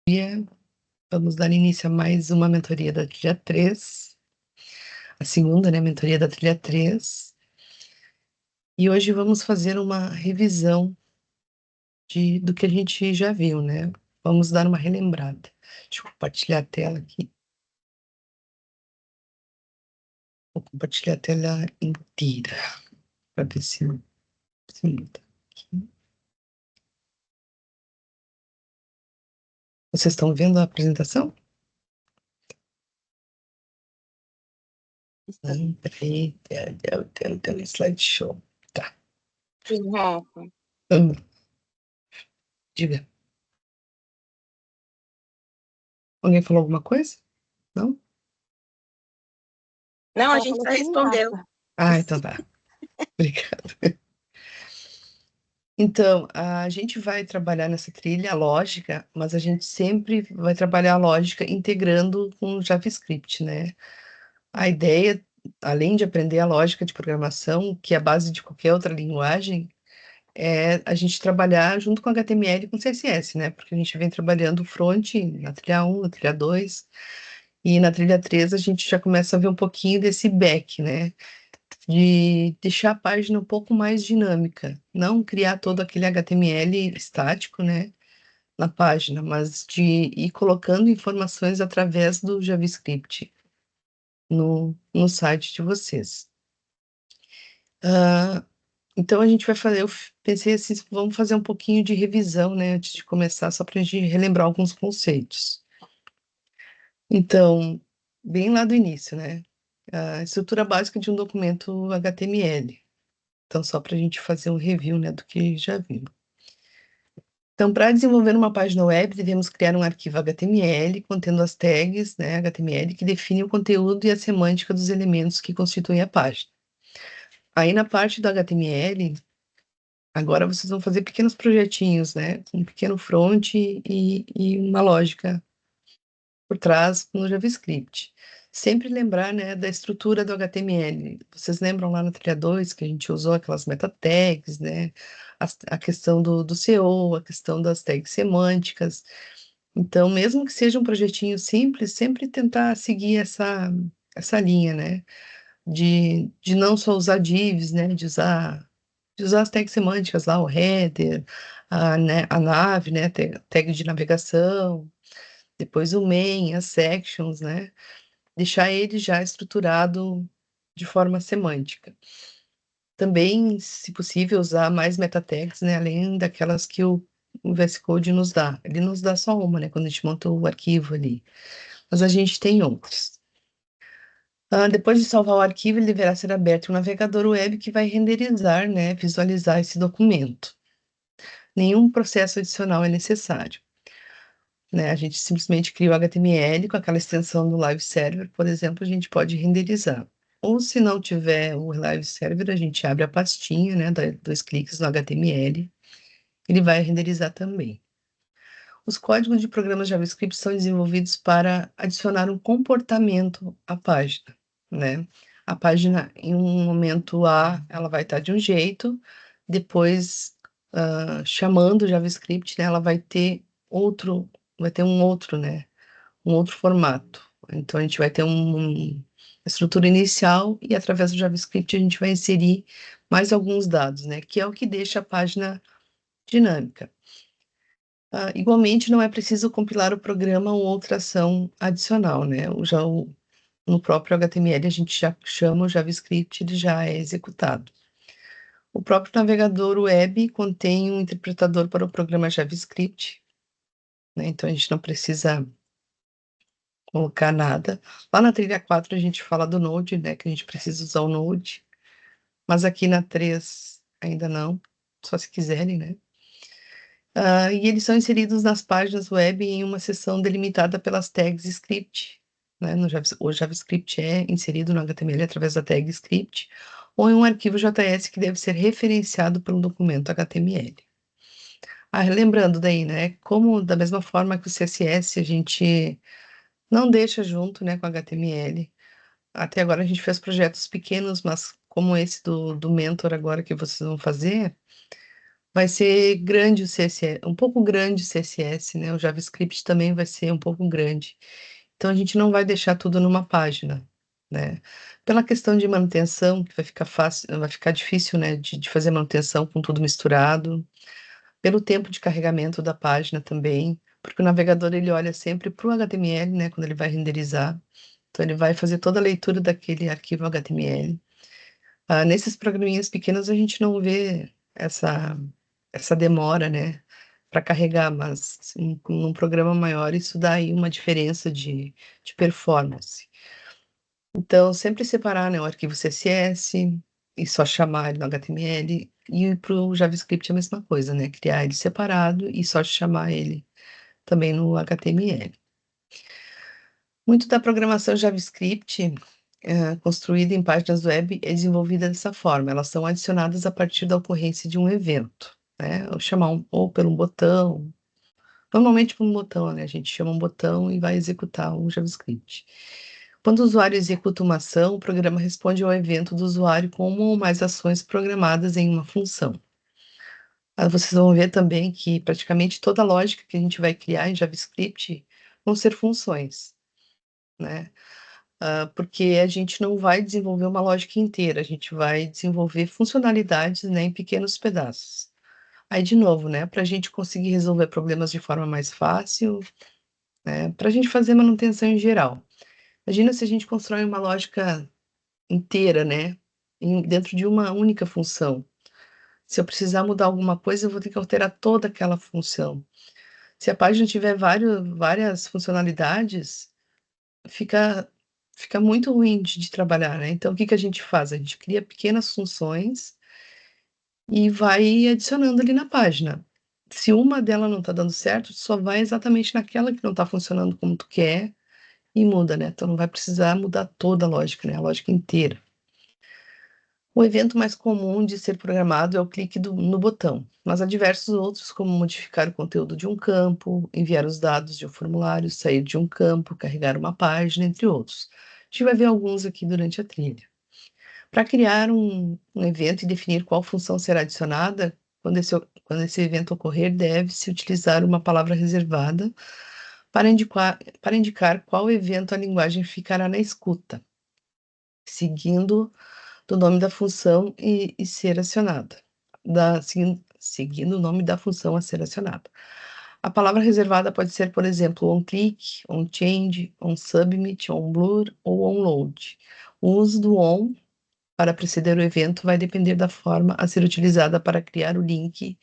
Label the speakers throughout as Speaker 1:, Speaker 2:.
Speaker 1: dia. Vamos dar início a mais uma mentoria da trilha 3, a segunda, né, mentoria da trilha 3. E hoje vamos fazer uma revisão do que a gente já viu, né? Vamos dar uma relembrada. Deixa eu compartilhar a tela aqui. Vou compartilhar a tela inteira para ver se muda aqui. Vocês estão vendo a apresentação? Não, peraí, tem slideshow. Tá.
Speaker 2: Sim, Rafa.
Speaker 1: Diga. Alguém falou alguma coisa? Não?
Speaker 2: Não, a
Speaker 3: Ela
Speaker 2: gente
Speaker 3: falou
Speaker 2: já
Speaker 3: sim,
Speaker 2: respondeu.
Speaker 3: Rafa.
Speaker 1: Então tá. Obrigada. Então, a gente vai trabalhar nessa trilha a lógica, mas a gente sempre vai trabalhar a lógica integrando com o JavaScript, né? A ideia, além de aprender a lógica de programação, que é a base de qualquer outra linguagem, é a gente trabalhar junto com HTML e com CSS, né? Porque a gente vem trabalhando o front na trilha 1, na trilha 2, e na trilha 3 a gente já começa a ver um pouquinho desse back, né? De deixar a página um pouco mais dinâmica, não criar todo aquele HTML estático, né, na página, mas de ir colocando informações através do JavaScript no site de vocês. Então a gente vai fazer, eu pensei assim, vamos fazer um pouquinho de revisão, né, antes de começar, só para a gente relembrar alguns conceitos. Então, bem lá do início, né, a estrutura básica de um documento HTML. Então, só para a gente fazer um review, né, do que já vimos. Então, para desenvolver uma página web, devemos criar um arquivo HTML contendo as tags, né, HTML, que definem o conteúdo e a semântica dos elementos que constituem a página. Aí, na parte do HTML, agora vocês vão fazer pequenos projetinhos, né, um pequeno front e uma lógica por trás no JavaScript. Sempre lembrar, né, da estrutura do HTML. Vocês lembram lá na trilha 2 que a gente usou aquelas meta tags, né? A questão do SEO, a questão das tags semânticas. Então, mesmo que seja um projetinho simples, sempre tentar seguir essa linha, né? De não só usar divs, né? De usar as tags semânticas lá, o header, a nave, né? Tag de navegação, depois o main, as sections, né? Deixar ele já estruturado de forma semântica. Também, se possível, usar mais meta tags, né? Além daquelas que o VS Code nos dá. Ele nos dá só uma, né? Quando a gente monta o arquivo ali. Mas a gente tem outras. Depois de salvar o arquivo, ele deverá ser aberto um navegador web que vai renderizar, né? Visualizar esse documento. Nenhum processo adicional é necessário. Né? A gente simplesmente cria o HTML com aquela extensão do Live Server, por exemplo, a gente pode renderizar. Ou se não tiver o Live Server, a gente abre a pastinha, né, 2 cliques no HTML, ele vai renderizar também. Os códigos de programas JavaScript são desenvolvidos para adicionar um comportamento à página, né? A página, em um momento A, ela vai estar de um jeito, depois, chamando o JavaScript, né, ela vai ter um outro, né? Um outro formato. Então, a gente vai ter uma estrutura inicial e, através do JavaScript, a gente vai inserir mais alguns dados, né? Que é o que deixa a página dinâmica. Igualmente, não é preciso compilar o programa ou outra ação adicional, né? No próprio HTML, a gente já chama o JavaScript, ele já é executado. O próprio navegador web contém um interpretador para o programa JavaScript, né? Então, a gente não precisa colocar nada. Lá na trilha 4 a gente fala do Node, né, que a gente precisa usar o Node, mas aqui na 3 ainda não, só se quiserem, né. E eles são inseridos nas páginas web em uma seção delimitada pelas tags script, né, o JavaScript é inserido no HTML através da tag script, ou em um arquivo JS que deve ser referenciado pelo documento HTML. Lembrando daí, né, como da mesma forma que o CSS a gente não deixa junto, né, com HTML. Até agora a gente fez projetos pequenos, mas como esse do Mentor agora que vocês vão fazer, vai ser grande o CSS, um pouco grande o CSS, né? O JavaScript também vai ser um pouco grande. Então a gente não vai deixar tudo numa página, né? Pela questão de manutenção, que vai ficar fácil, vai ficar difícil, né, de fazer manutenção com tudo misturado. Pelo tempo de carregamento da página também, porque o navegador ele olha sempre para o HTML, né, quando ele vai renderizar. Então ele vai fazer toda a leitura daquele arquivo HTML. Nesses programinhas pequenos a gente não vê essa demora, né, para carregar, mas num programa maior isso dá aí uma diferença de performance. Então, sempre separar, né, o arquivo CSS e só chamar ele no HTML, e para o JavaScript é a mesma coisa, né, criar ele separado e só chamar ele também no HTML. Muito da programação JavaScript construída em páginas web é desenvolvida dessa forma. Elas são adicionadas a partir da ocorrência de um evento, né? Ou chamar ou por um botão, normalmente por um botão, né? A gente chama um botão e vai executar um JavaScript. Quando o usuário executa uma ação, o programa responde ao evento do usuário com uma ou mais ações programadas em uma função. Vocês vão ver também que praticamente toda a lógica que a gente vai criar em JavaScript vão ser funções, né? Porque a gente não vai desenvolver uma lógica inteira, a gente vai desenvolver funcionalidades, né, em pequenos pedaços. Aí, de novo, né, para a gente conseguir resolver problemas de forma mais fácil, né, para a gente fazer manutenção em geral. Imagina se a gente constrói uma lógica inteira, né, dentro de uma única função. Se eu precisar mudar alguma coisa, eu vou ter que alterar toda aquela função. Se a página tiver várias funcionalidades, fica, fica muito ruim de trabalhar, né? Então, o que que a gente faz? A gente cria pequenas funções e vai adicionando ali na página. Se uma delas não está dando certo, só vai exatamente naquela que não está funcionando como tu quer e muda, né? Então, não vai precisar mudar toda a lógica, né? A lógica inteira. O evento mais comum de ser programado é o clique no botão, mas há diversos outros, como modificar o conteúdo de um campo, enviar os dados de um formulário, sair de um campo, carregar uma página, entre outros. A gente vai ver alguns aqui durante a trilha. Para criar um evento e definir qual função será adicionada, quando esse evento ocorrer, deve-se utilizar uma palavra reservada para indicar qual evento a linguagem ficará na escuta, seguindo do nome da função e ser acionada, seguindo o nome da função a ser acionada. A palavra reservada pode ser, por exemplo, onClick, onChange, onSubmit, onBlur ou onLoad. O uso do on para preceder o evento vai depender da forma a ser utilizada para criar o link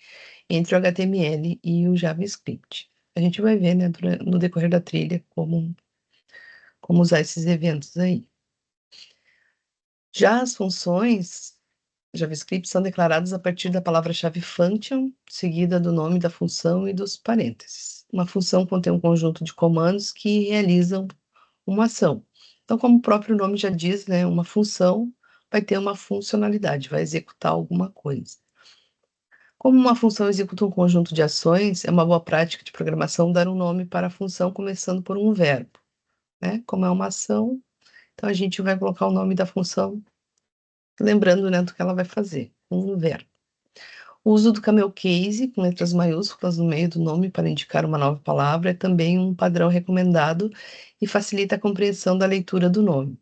Speaker 1: entre o HTML e o JavaScript. A gente vai ver, né, no decorrer da trilha como usar esses eventos aí. Já as funções JavaScript são declaradas a partir da palavra-chave function, seguida do nome da função e dos parênteses. Uma função contém um conjunto de comandos que realizam uma ação. Então, como o próprio nome já diz, né, uma função vai ter uma funcionalidade, vai executar alguma coisa. Como uma função executa um conjunto de ações, é uma boa prática de programação dar um nome para a função começando por um verbo, né? Como é uma ação, então a gente vai colocar o nome da função, lembrando, né, do que ela vai fazer, um verbo. O uso do camel case, com letras maiúsculas no meio do nome para indicar uma nova palavra, é também um padrão recomendado e facilita a compreensão da leitura do nome.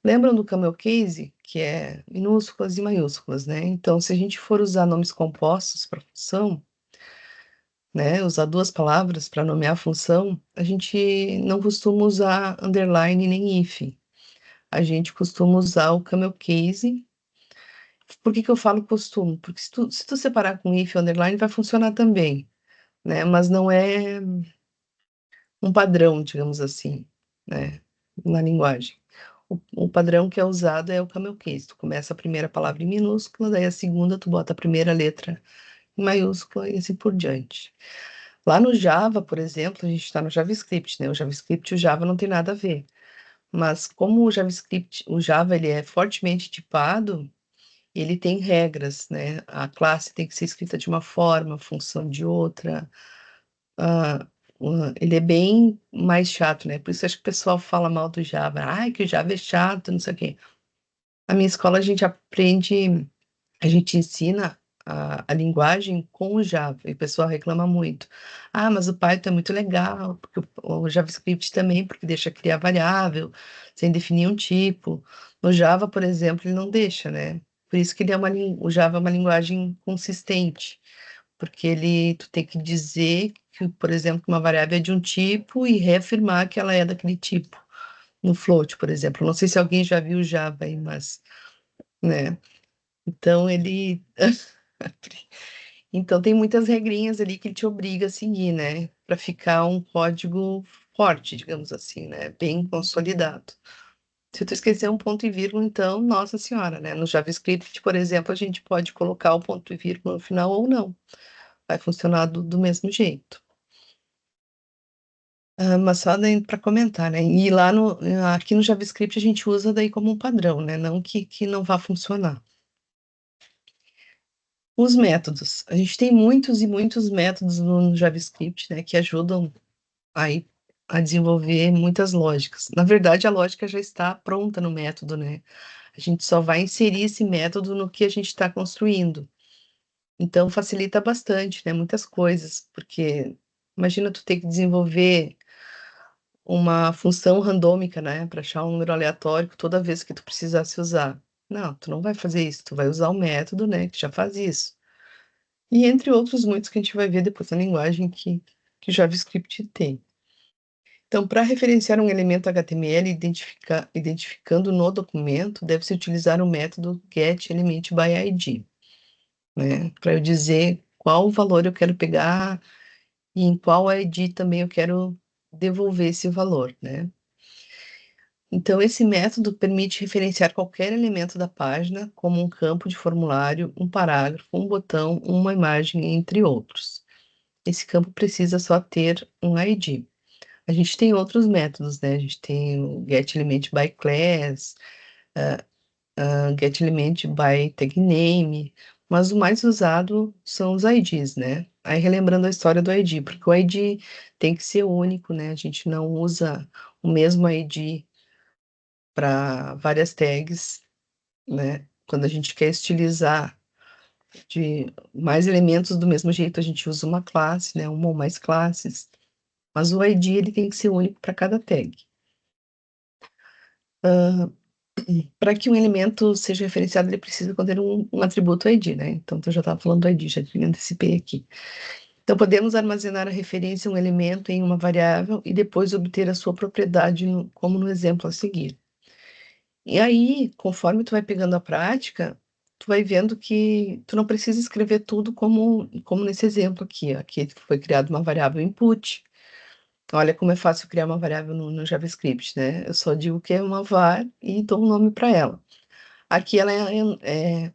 Speaker 1: Lembram do camel case, que é minúsculas e maiúsculas, né? Então, se a gente for usar nomes compostos para função, né, usar duas palavras para nomear a função, a gente não costuma usar underline nem if. A gente costuma usar o camel case. Por que que eu falo costume? Porque se tu separar com if e underline, vai funcionar também, né? Mas não é um padrão, digamos assim, né? Na linguagem. O padrão que é usado é o camel case. Tu começa a primeira palavra em minúscula, daí a segunda tu bota a primeira letra em maiúscula e assim por diante. Lá no Java, por exemplo, a gente está no JavaScript, né? O JavaScript e o Java não tem nada a ver. Mas como o JavaScript, o Java, ele é fortemente tipado, ele tem regras, né? A classe tem que ser escrita de uma forma, a função de outra. Ah, ele é bem mais chato, né? Por isso acho que o pessoal fala mal do Java. Ai, que o Java é chato, não sei o quê. Na minha escola a gente aprende, a gente ensina a linguagem com o Java, e o pessoal reclama muito. Ah, mas o Python é muito legal, porque o JavaScript também, porque deixa criar variável, sem definir um tipo. No Java, por exemplo, ele não deixa, né? Por isso que ele é o Java é uma linguagem consistente, porque tu tem que dizer que, por exemplo, que uma variável é de um tipo e reafirmar que ela é daquele tipo. No float, por exemplo. Não sei se alguém já viu o Java aí, mas, né? Então ele Então tem muitas regrinhas ali que ele te obriga a seguir, né? Para ficar um código forte, digamos assim, né? Bem consolidado. Se tu esquecer um ponto e vírgula, então, nossa senhora, né? No JavaScript, por exemplo, a gente pode colocar o ponto e vírgula no final ou não. Vai funcionar do mesmo jeito. Mas só para comentar, né? E lá aqui no JavaScript a gente usa daí como um padrão, né? Não que não vá funcionar. Os métodos. A gente tem muitos e muitos métodos no JavaScript, né, que ajudam aí a desenvolver muitas lógicas. Na verdade, a lógica já está pronta no método, né? A gente só vai inserir esse método no que a gente está construindo. Então, facilita bastante, né? Muitas coisas, porque imagina tu ter que desenvolver uma função randômica, né, para achar um número aleatório toda vez que tu precisasse usar. Não, tu não vai fazer isso, tu vai usar o método, né, que já faz isso. E entre outros muitos que a gente vai ver depois na linguagem que o JavaScript tem. Então, para referenciar um elemento HTML identificando no documento, deve-se utilizar o método getElementById, né? Para eu dizer qual valor eu quero pegar e em qual ID também eu quero devolver esse valor, né? Então, esse método permite referenciar qualquer elemento da página, como um campo de formulário, um parágrafo, um botão, uma imagem, entre outros. Esse campo precisa só ter um ID. A gente tem outros métodos, né? A gente tem o getElementByClass, getElementByTagName, mas o mais usado são os IDs, né? Aí relembrando a história do ID, porque o ID tem que ser único, né? A gente não usa o mesmo ID para várias tags, né? Quando a gente quer estilizar de mais elementos do mesmo jeito, a gente usa uma classe, né? Uma ou mais classes. Mas o ID ele tem que ser único para cada tag. Para que um elemento seja referenciado, ele precisa conter um atributo ID, né? Então, eu já estava falando do ID, já me antecipei aqui. Então, podemos armazenar a referência a um elemento em uma variável e depois obter a sua propriedade, como no exemplo a seguir. E aí, conforme tu vai pegando a prática, tu vai vendo que tu não precisa escrever tudo como nesse exemplo aqui. Aqui foi criada uma variável input. Olha como é fácil criar uma variável no JavaScript, né? Eu só digo que é uma var e dou um nome para ela. Aqui ela é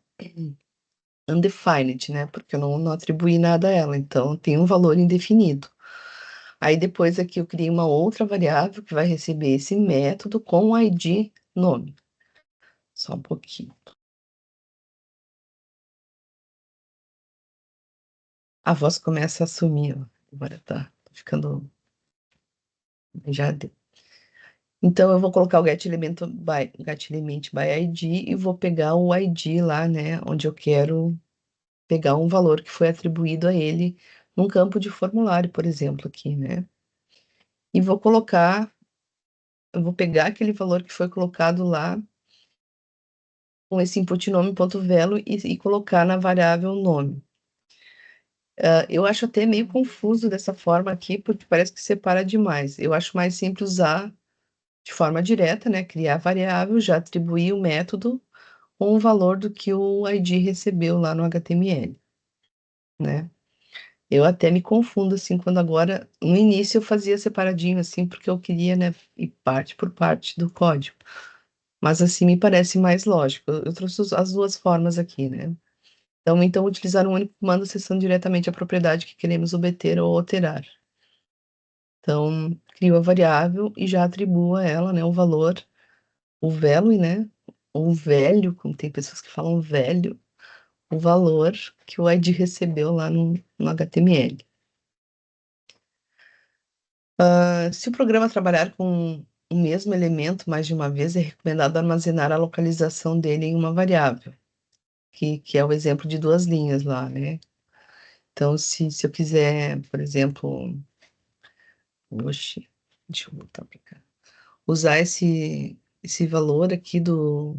Speaker 1: undefined, né? Porque eu não atribuí nada a ela, então tem um valor indefinido. Aí depois aqui eu criei uma outra variável que vai receber esse método com o ID nome. Só um pouquinho. A voz começa a sumir, ó. Agora tá ficando. Já deu. Então eu vou colocar o getElementBy ID e vou pegar o ID lá, né? Onde eu quero pegar um valor que foi atribuído a ele num campo de formulário, por exemplo, aqui, né? E eu vou pegar aquele valor que foi colocado lá com esse input nome.velo e colocar na variável nome. Eu acho até meio confuso dessa forma aqui, porque parece que separa demais. Eu acho mais simples usar de forma direta, né? Criar a variável, já atribuir o método com o valor do que o ID recebeu lá no HTML, né? Eu até me confundo, assim, quando agora, no início eu fazia separadinho, assim, porque eu queria, né, ir parte por parte do código. Mas assim me parece mais lógico. Eu trouxe as duas formas aqui, né? Então, utilizar um único comando acessando diretamente a propriedade que queremos obter ou alterar. Então, crio a variável e já atribuo a ela, né, o valor, o value, né, ou velho, como tem pessoas que falam velho, o valor que o ID recebeu lá no HTML. Se o programa trabalhar com o mesmo elemento mais de uma vez, é recomendado armazenar a localização dele em uma variável. que é o exemplo de duas linhas lá, né? Então, se eu quiser, por exemplo, oxe, deixa eu voltar para cá, usar esse valor aqui do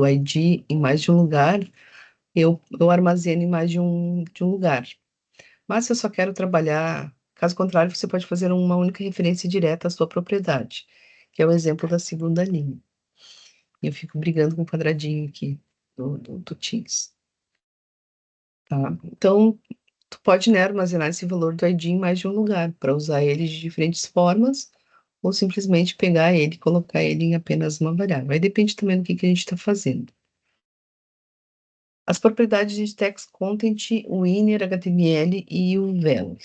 Speaker 1: ID em mais de um lugar, eu armazeno em mais de um lugar. Mas se eu só quero trabalhar, caso contrário, você pode fazer uma única referência direta à sua propriedade, que é o exemplo da segunda linha. E eu fico brigando com o quadradinho aqui do Teams. Tá? Então, tu pode, né, armazenar esse valor do ID em mais de um lugar, para usar ele de diferentes formas, ou simplesmente pegar ele e colocar ele em apenas uma variável. Aí depende também do que a gente está fazendo. As propriedades de text content, o inner, HTML e o value.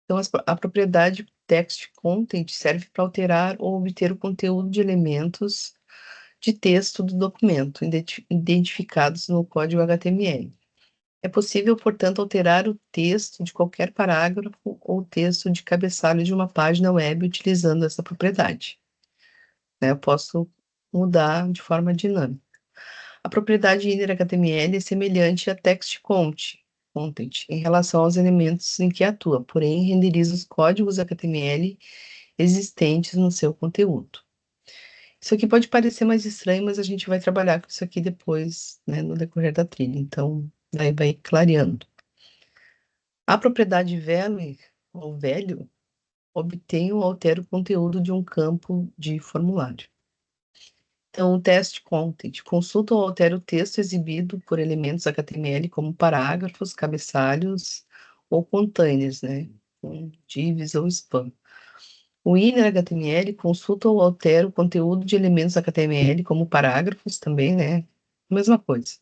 Speaker 1: Então, a propriedade text content serve para alterar ou obter o conteúdo de elementos de texto do documento, identificados no código HTML. É possível, portanto, alterar o texto de qualquer parágrafo ou texto de cabeçalho de uma página web utilizando essa propriedade, né? Eu posso mudar de forma dinâmica. A propriedade inner HTML é semelhante a text content em relação aos elementos em que atua, porém renderiza os códigos HTML existentes no seu conteúdo. Isso aqui pode parecer mais estranho, mas a gente vai trabalhar com isso aqui depois, né, no decorrer da trilha. Então, daí vai clareando. A propriedade value, ou velho, obtém ou altera o conteúdo de um campo de formulário. Então, o teste content consulta ou altera o texto exibido por elementos HTML como parágrafos, cabeçalhos ou containers, né? Com divs ou spam. O inner HTML consulta ou altera o conteúdo de elementos HTML como parágrafos também, né? Mesma coisa.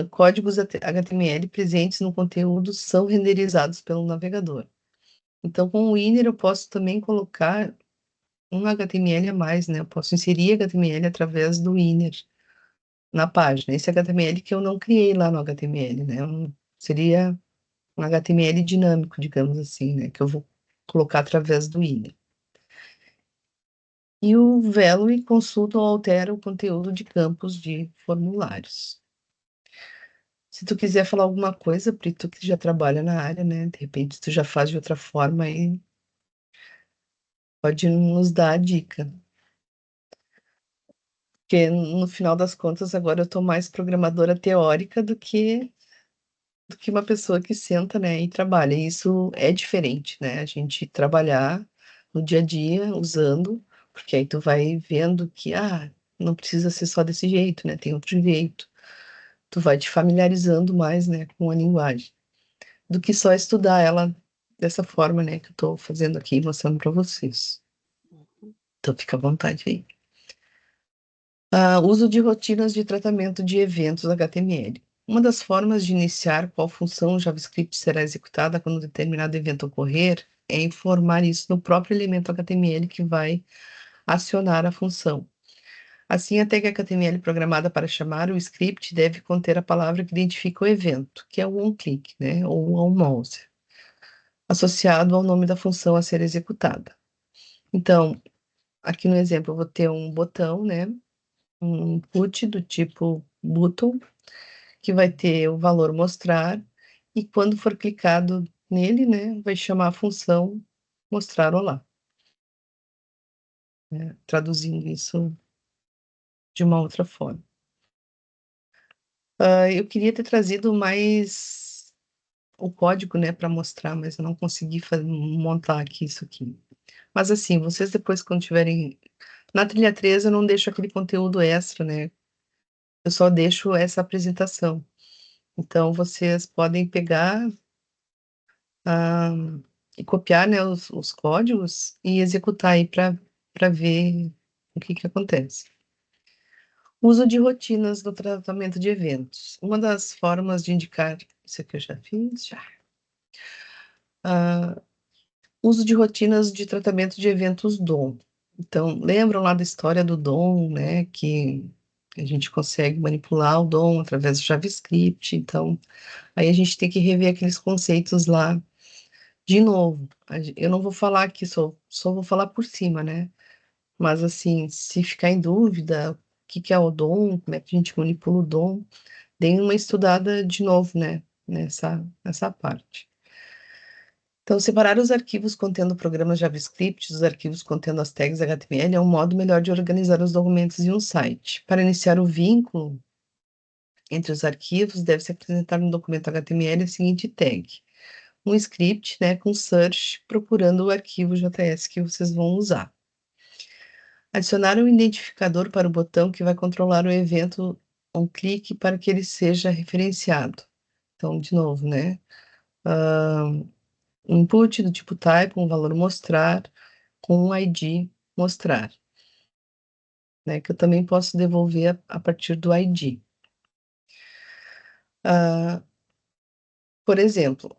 Speaker 1: Códigos HTML presentes no conteúdo são renderizados pelo navegador. Então, com o inner eu posso também colocar um HTML a mais, né? Eu posso inserir HTML através do inner na página. Esse HTML que eu não criei lá no HTML, né? Seria um HTML dinâmico, digamos assim, né? Que eu vou colocar através do inner. E o value consulta ou altera o conteúdo de campos de formulários. Se tu quiser falar alguma coisa, Pri, tu que já trabalha na área, né? De repente tu já faz de outra forma aí, pode nos dar a dica. Porque no final das contas, agora eu tô mais programadora teórica do que uma pessoa que senta, né, e trabalha. E isso é diferente, né? A gente trabalhar no dia a dia usando, porque aí tu vai vendo que, não precisa ser só desse jeito, né? Tem outro jeito. Tu vai te familiarizando mais, né, com a linguagem, do que só estudar ela dessa forma, né, que eu tô fazendo aqui, mostrando para vocês. Então fica à vontade aí. Uso de rotinas de tratamento de eventos HTML. Uma das formas de iniciar qual função o JavaScript será executada quando determinado evento ocorrer é informar isso no próprio elemento HTML que vai acionar a função. Assim, a tag HTML programada para chamar o script deve conter a palavra que identifica o evento, que é o onClick, né, ou o onMouse, associado ao nome da função a ser executada. Então, aqui no exemplo, eu vou ter um botão, né, um input do tipo button, que vai ter o valor mostrar, e quando for clicado nele, né, vai chamar a função mostrar olá, né, traduzindo isso de uma outra forma. Eu queria ter trazido mais o código, né, para mostrar, mas eu não consegui montar aqui isso aqui. Mas assim, vocês depois, quando tiverem na trilha 3, eu não deixo aquele conteúdo extra, né? Eu só deixo essa apresentação. Então, vocês podem pegar ah, e copiar, né, os códigos e executar aí para ver o que acontece. Uso de rotinas no tratamento de eventos. Uma das formas de indicar, isso aqui eu já fiz, já. Uso de rotinas de tratamento de eventos DOM. Então, lembram lá da história do DOM, né, que a gente consegue manipular o DOM através do JavaScript. Então, aí a gente tem que rever aqueles conceitos lá de novo. Eu não vou falar aqui, só vou falar por cima, né? Mas, assim, se ficar em dúvida, que é o DOM, como é que a gente manipula o DOM. Dei uma estudada de novo, né, nessa parte. Então, separar os arquivos contendo programas JavaScript, os arquivos contendo as tags HTML é um modo melhor de organizar os documentos em um site. Para iniciar o vínculo entre os arquivos, deve-se apresentar no documento HTML a seguinte tag: um script, né, com search, procurando o arquivo JS que vocês vão usar. Adicionar um identificador para o botão que vai controlar o evento um clique para que ele seja referenciado. Então, de novo, né? Input do tipo type, um valor mostrar, com um ID mostrar, né? Que eu também posso devolver a partir do ID. Por exemplo,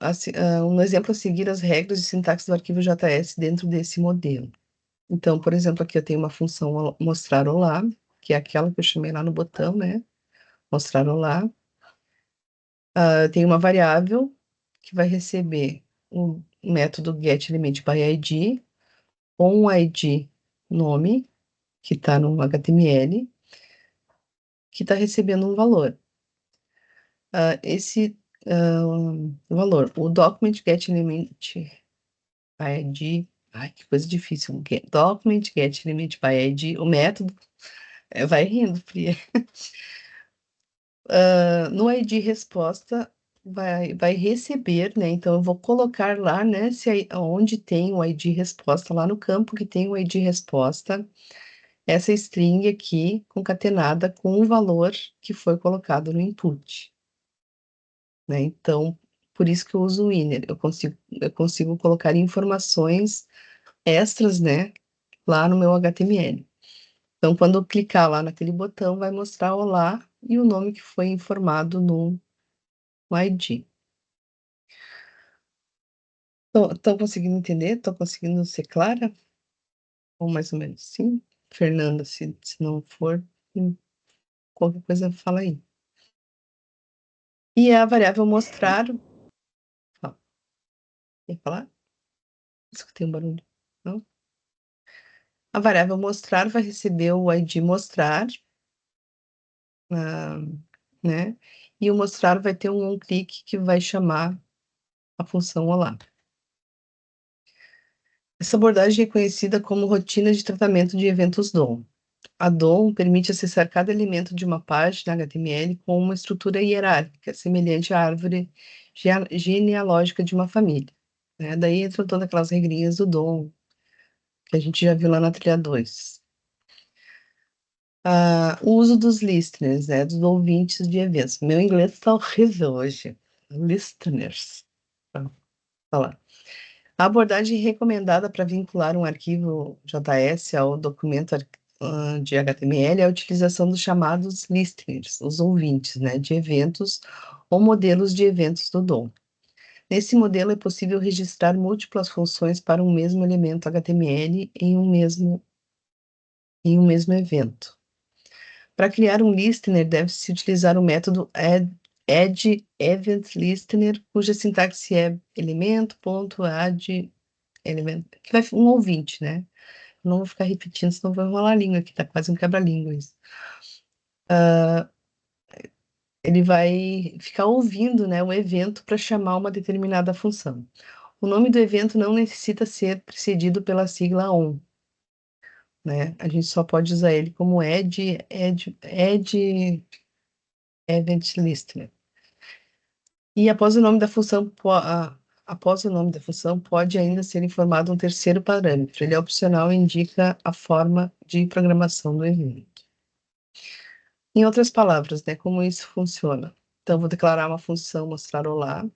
Speaker 1: um exemplo a seguir as regras de sintaxe do arquivo JS dentro desse modelo. Então, por exemplo, aqui eu tenho uma função mostrar olá, que é aquela que eu chamei lá no botão, né? Mostrar olá. Eu tenho uma variável que vai receber o método getElementById com um ID nome, que está no HTML, que está recebendo um valor. Esse valor, o document getElementById, ai, que coisa difícil, document getElementById, o método, vai rindo, Pri. No ID resposta vai receber, né? Então eu vou colocar lá, né? Onde tem o ID resposta, lá no campo que tem o ID resposta, essa string aqui concatenada com o valor que foi colocado no input, né? Então, por isso que eu uso o inner, eu consigo colocar informações extras, né? Lá no meu HTML. Então, quando eu clicar lá naquele botão, vai mostrar olá e o nome que foi informado no ID. Estão conseguindo entender? Estão conseguindo ser clara? Ou mais ou menos sim? Fernanda, se não for, qualquer coisa fala aí. E a variável mostrar. Quer falar? Escutei um barulho. Não? A variável mostrar vai receber o ID mostrar, ah, né? E o mostrar vai ter um clique que vai chamar a função olá. Essa abordagem é conhecida como rotina de tratamento de eventos DOM. A DOM permite acessar cada elemento de uma página HTML com uma estrutura hierárquica, semelhante à árvore genealógica de uma família, né? Daí entram todas aquelas regrinhas do DOM, que a gente já viu lá na trilha 2. O uso dos listeners, né? Dos ouvintes de eventos. Meu inglês está horrível hoje. Listeners. Vamos falar. A abordagem recomendada para vincular um arquivo JS ao documento de HTML é a utilização dos chamados listeners, os ouvintes, né, de eventos ou modelos de eventos do DOM. Nesse modelo é possível registrar múltiplas funções para um mesmo elemento HTML em um mesmo evento. Para criar um listener, deve-se utilizar o método addEventListener, cuja sintaxe é elemento.add elemento, que vai um ouvinte, né? Não vou ficar repetindo, senão vai enrolar a língua aqui, tá quase um quebra-língua isso. Ele vai ficar ouvindo, né, o evento para chamar uma determinada função. O nome do evento não necessita ser precedido pela sigla ON, né? A gente só pode usar ele como add event listener. E após o nome da função, pode ainda ser informado um terceiro parâmetro. Ele é opcional e indica a forma de programação do evento. Em outras palavras, né, como isso funciona? Então, eu vou declarar uma função mostrar olá.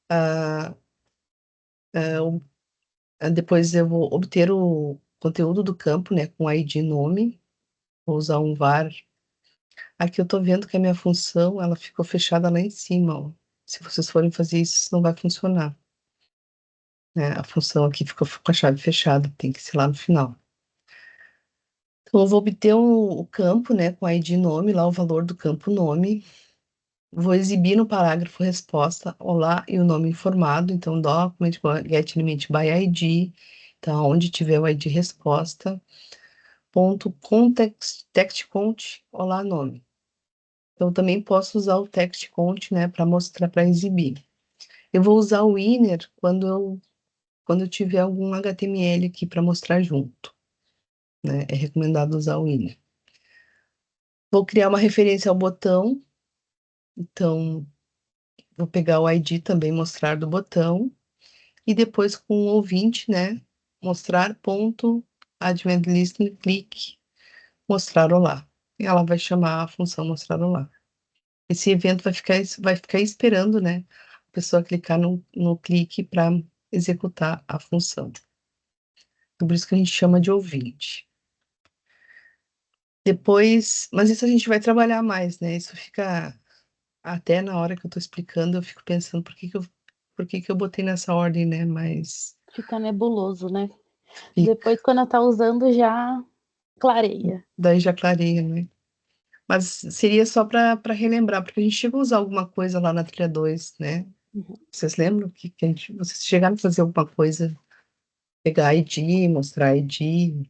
Speaker 1: Ah, depois eu vou obter o conteúdo do campo, né, com ID nome. Vou usar um var. Aqui eu tô vendo que a minha função, ela ficou fechada lá em cima, ó. Se vocês forem fazer isso, isso não vai funcionar, né? A função aqui ficou com a chave fechada, tem que ser lá no final. Então, eu vou obter o campo, né, com ID nome, lá o valor do campo nome. Vou exibir no parágrafo resposta, olá e o nome informado, então document get element by ID, então onde tiver o ID resposta, ponto text count, olá nome. Então, também posso usar o text count, né, para mostrar, para exibir. Eu vou usar o inner quando eu tiver algum HTML aqui para mostrar junto, né? É recomendado usar o inner. Vou criar uma referência ao botão, então vou pegar o ID também, mostrar do botão, e depois com o ouvinte, né, mostrar ponto advent listening click, mostrar olá. E ela vai chamar a função mostrar olá. Esse evento vai ficar esperando, né, a pessoa clicar no clique para executar a função. Por isso que a gente chama de ouvinte. Depois, mas isso a gente vai trabalhar mais, né? Isso fica até na hora que eu estou explicando, eu fico pensando por que que eu botei nessa ordem, né? Mas
Speaker 3: Fica nebuloso, né?
Speaker 1: fica,
Speaker 3: Depois, quando tá usando, já clareia.
Speaker 1: daí já clareia, né? Mas seria só para relembrar, porque a gente chegou a usar alguma coisa lá na trilha 2, né?
Speaker 3: Uhum.
Speaker 1: Vocês lembram vocês chegaram a fazer alguma coisa, pegar ID, mostrar ID,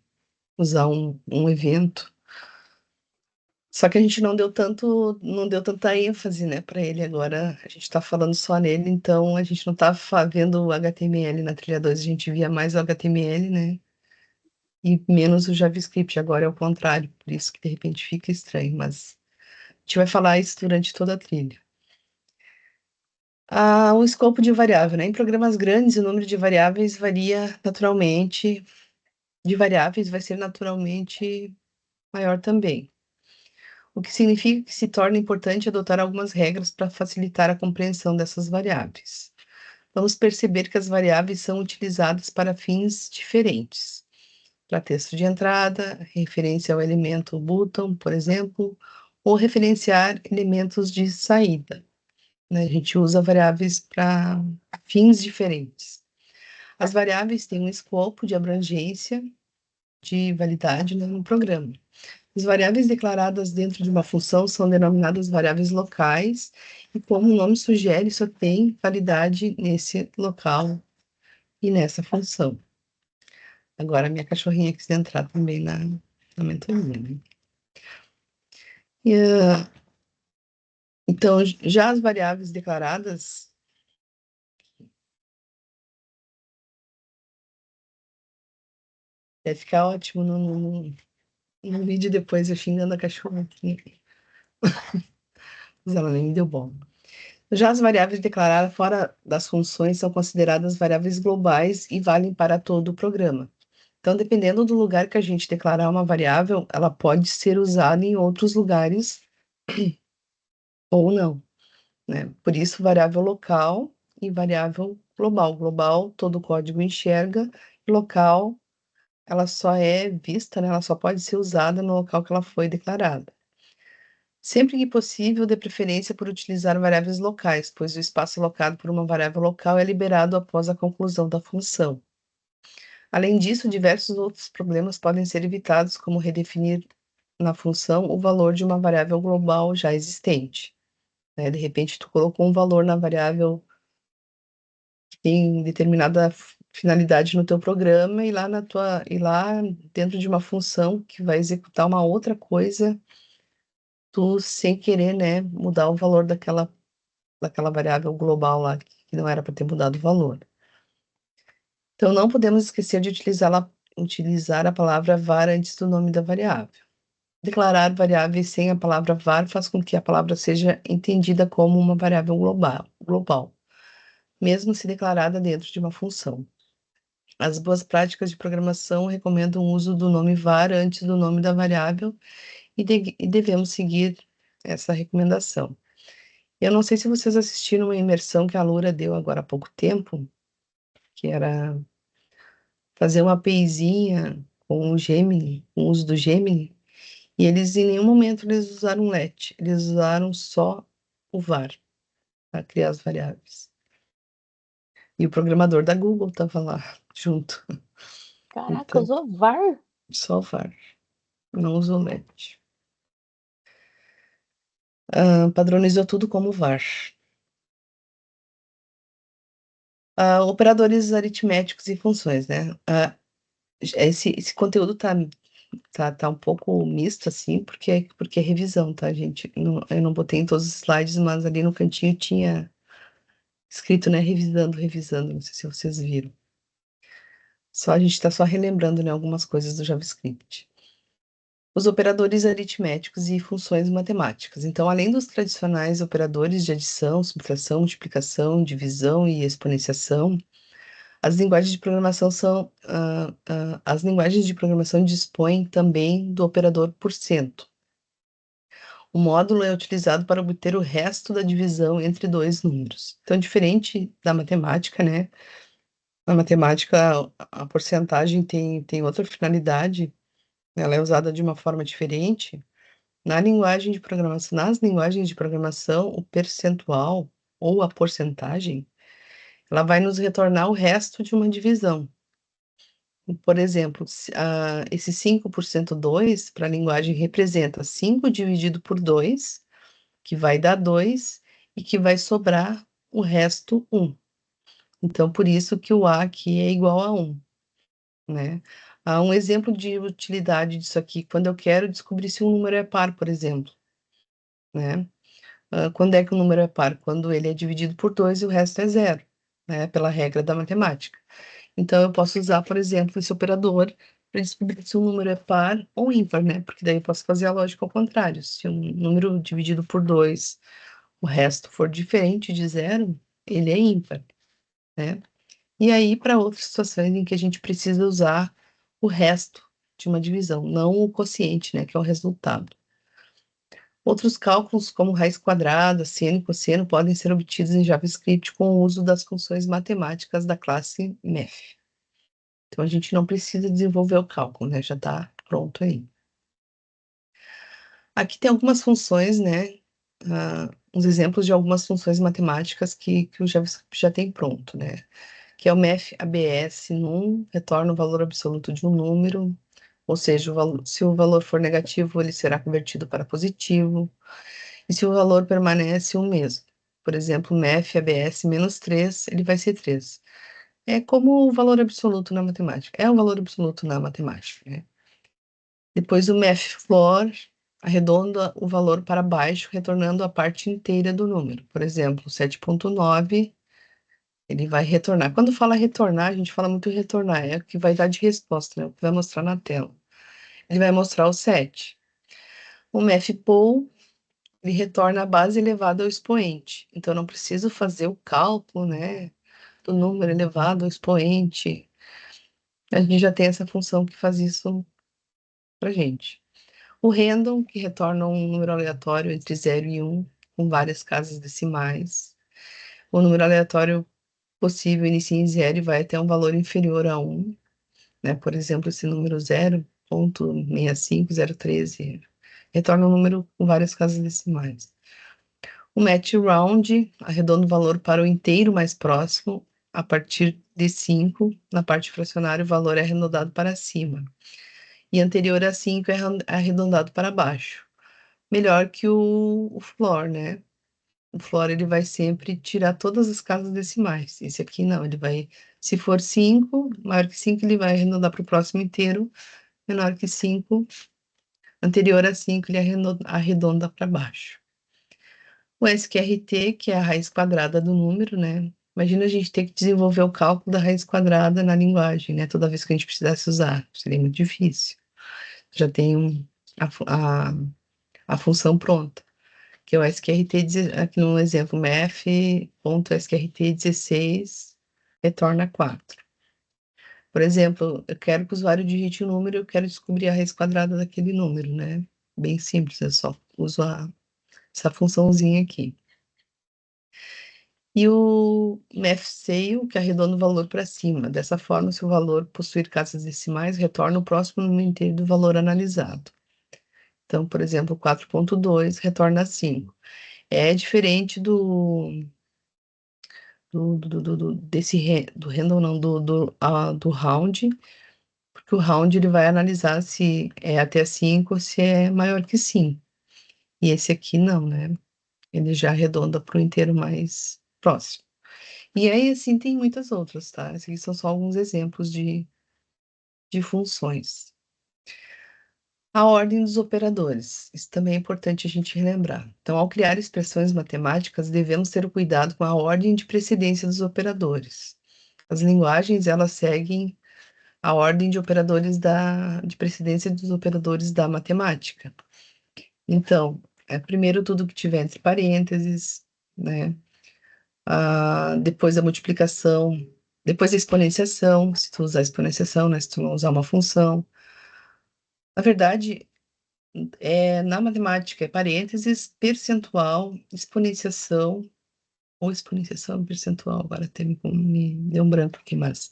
Speaker 1: usar um evento? Só que a gente não deu tanta ênfase, né, para ele agora. A gente está falando só nele, então a gente não tá vendo o HTML na trilha 2, a gente via mais o HTML, né? E menos o JavaScript. Agora é o contrário, por isso que de repente fica estranho, mas a gente vai falar isso durante toda a trilha. O escopo de variável, né? Em programas grandes, o número de variáveis varia naturalmente, de variáveis vai ser naturalmente maior também. O que significa que se torna importante adotar algumas regras para facilitar a compreensão dessas variáveis. Vamos perceber que as variáveis são utilizadas para fins diferentes. Para texto de entrada, referência ao elemento button, por exemplo, ou referenciar elementos de saída, né? A gente usa variáveis para fins diferentes. As variáveis têm um escopo de abrangência, de validade, né, no programa. As variáveis declaradas dentro de uma função são denominadas variáveis locais, e como o nome sugere, só tem validade nesse local e nessa função. Agora, a minha cachorrinha quis entrar também na mentoria, né? Então, já as variáveis declaradas, vai ficar ótimo no vídeo depois eu xingando a cachorra aqui. Mas ela nem me deu bom. Já as variáveis declaradas fora das funções são consideradas variáveis globais e valem para todo o programa. Então, dependendo do lugar que a gente declarar uma variável, ela pode ser usada em outros lugares ou não, né? Por isso, variável local e variável global. Global, todo o código enxerga, e local, ela só é vista, né? Ela só pode ser usada no local que ela foi declarada. Sempre que possível, dê preferência por utilizar variáveis locais, pois o espaço alocado por uma variável local é liberado após a conclusão da função. Além disso, diversos outros problemas podem ser evitados, como redefinir na função o valor de uma variável global já existente, né? De repente, tu colocou um valor na variável que tem determinada finalidade no teu programa e lá dentro de uma função que vai executar uma outra coisa, tu sem querer, né, mudar o valor daquela variável global lá que não era para ter mudado o valor. Então, não podemos esquecer de utilizar a palavra var antes do nome da variável. Declarar variáveis sem a palavra var faz com que a palavra seja entendida como uma variável global, mesmo se declarada dentro de uma função. As boas práticas de programação recomendam o uso do nome var antes do nome da variável e devemos seguir essa recomendação. Eu não sei se vocês assistiram uma imersão que a Lura deu agora há pouco tempo, que era fazer uma APIzinha com o Gemini, com o uso do Gemini, e eles em nenhum momento eles usaram let, eles usaram só o var para criar as variáveis. E o programador da Google estava lá junto.
Speaker 3: Caraca,
Speaker 1: Então,
Speaker 3: usou VAR?
Speaker 1: só o var, não usou let. Padronizou tudo como var. Operadores aritméticos e funções, né? Esse conteúdo está tá um pouco misto, assim, porque é revisão, tá, gente? Eu não botei em todos os slides, mas ali no cantinho tinha escrito, né, revisando, não sei se vocês viram. A gente está só relembrando, né, algumas coisas do JavaScript. Os operadores aritméticos e funções matemáticas. Então, além dos tradicionais operadores de adição, subtração, multiplicação, divisão e exponenciação, as linguagens de programação as linguagens de programação dispõem também do operador por cento. O módulo é utilizado para obter o resto da divisão entre dois números. Então, diferente da matemática, né? Na matemática, a porcentagem tem outra finalidade, ela é usada de uma forma diferente. Nas linguagens de programação, o percentual ou a porcentagem, ela vai nos retornar o resto de uma divisão. Por exemplo, esse 5%, para a linguagem representa 5 dividido por 2, que vai dar 2, e que vai sobrar o resto 1. Então, por isso que o A aqui é igual a 1, né? Há um exemplo de utilidade disso aqui, quando eu quero descobrir se um número é par, por exemplo, né? Quando é que o número é par? Quando ele é dividido por 2 e o resto é zero, né? Pela regra da matemática. Então, eu posso usar, por exemplo, esse operador para descobrir se um número é par ou ímpar, né? Porque daí eu posso fazer a lógica ao contrário. Se um número dividido por 2, o resto for diferente de zero, ele é ímpar, né? E aí, para outras situações em que a gente precisa usar o resto de uma divisão, não o quociente, né? Que é o resultado. Outros cálculos, como raiz quadrada, seno e cosseno, podem ser obtidos em JavaScript com o uso das funções matemáticas da classe Math. Então, a gente não precisa desenvolver o cálculo, né? Já está pronto aí. Aqui tem algumas funções, né? Uns exemplos de algumas funções matemáticas que o JavaScript já tem pronto, né? Que é o math ABS num, retorna o valor absoluto de um número, ou seja, se o valor for negativo, ele será convertido para positivo, e se o valor permanece o mesmo. Por exemplo, math ABS menos 3, ele vai ser 3. É como o valor absoluto na matemática. É o valor absoluto na matemática, né? Depois o math floor arredonda o valor para baixo, retornando a parte inteira do número. Por exemplo, 7,9, ele vai retornar. Quando fala retornar, a gente fala muito retornar, é o que vai dar de resposta, né? O que vai mostrar na tela. Ele vai mostrar o 7. O math pool, ele retorna a base elevada ao expoente. Então, eu não preciso fazer o cálculo, né, do número elevado ao expoente. A gente já tem essa função que faz isso pra gente. O random, que retorna um número aleatório entre 0 e 1, com várias casas decimais. O número aleatório possível inicia em 0 e vai até um valor inferior a 1, né? Por exemplo, esse número 0,65013 retorna um número com várias casas decimais. O match round arredonda o valor para o inteiro mais próximo, a partir de 5, na parte fracionária o valor é arredondado para cima, e anterior a 5 é arredondado para baixo. Melhor que o floor, né? O floor ele vai sempre tirar todas as casas decimais. Esse aqui não, ele vai, se for 5, maior que 5, ele vai arredondar para o próximo inteiro, menor que 5, anterior a 5, ele arredonda para baixo. O SQRT, que é a raiz quadrada do número, né? Imagina a gente ter que desenvolver o cálculo da raiz quadrada na linguagem, né? Toda vez que a gente precisasse usar, seria muito difícil. Já tem a função pronta, que é o SQRT, aqui no exemplo, math.sqrt16 retorna 4. Por exemplo, eu quero que o usuário digite o número, eu quero descobrir a raiz quadrada daquele número, né? Bem simples, eu só uso essa funçãozinha aqui. E o mathsale, que arredonda o valor para cima. Dessa forma, se o valor possuir casas decimais, retorna o próximo número inteiro do valor analisado. Então, por exemplo, 4,2 retorna 5. É diferente do random, não, do round, porque o round ele vai analisar se é até 5 ou se é maior que 5. E esse aqui não, né? Ele já arredonda para o inteiro mais próximo. E aí, assim, tem muitas outras, tá? Esses aqui são só alguns exemplos de funções. A ordem dos operadores. Isso também é importante a gente relembrar. Então, ao criar expressões matemáticas, devemos ter o cuidado com a ordem de precedência dos operadores. As linguagens, elas seguem a ordem de precedência dos operadores da matemática. Então, primeiro tudo que tiver entre parênteses, né? Depois a multiplicação, depois a exponenciação, se tu usar exponenciação, né? Se tu não usar uma função. Na verdade, na matemática é parênteses, percentual, exponenciação, ou exponenciação, percentual, agora até me deu um branco aqui, mas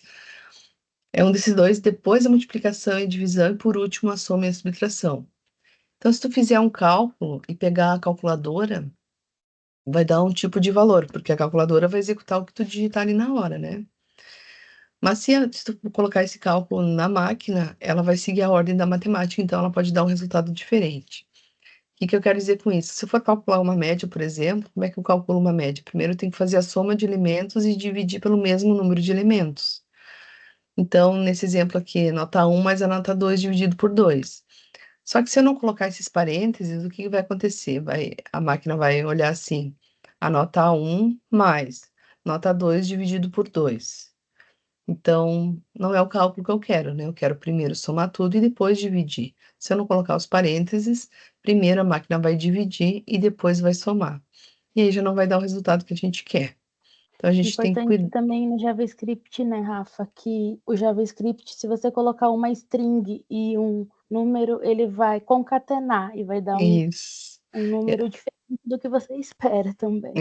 Speaker 1: é um desses dois, depois a multiplicação e divisão, e por último a soma e a subtração. Então, se tu fizer um cálculo e pegar a calculadora, vai dar um tipo de valor, porque a calculadora vai executar o que tu digitar ali na hora, né? Mas se tu colocar esse cálculo na máquina, ela vai seguir a ordem da matemática, então ela pode dar um resultado diferente. O que eu quero dizer com isso? Se eu for calcular uma média, por exemplo, como é que eu calculo uma média? Primeiro eu tenho que fazer a soma de elementos e dividir pelo mesmo número de elementos. Então, nesse exemplo aqui, nota 1 mais a nota 2 dividido por 2. Só que se eu não colocar esses parênteses, o que vai acontecer? A máquina vai olhar assim, a nota 1 mais nota 2 dividido por 2. Então, não é o cálculo que eu quero, né? Eu quero primeiro somar tudo e depois dividir. Se eu não colocar os parênteses, primeiro a máquina vai dividir e depois vai somar. E aí já não vai dar o resultado que a gente quer. Então, a gente tem que
Speaker 3: Importante
Speaker 1: cuidar.
Speaker 3: também no JavaScript, né, Rafa, que o JavaScript, se você colocar uma string e um número, ele vai concatenar e vai dar
Speaker 1: Isso.
Speaker 3: um número diferente do que você espera também.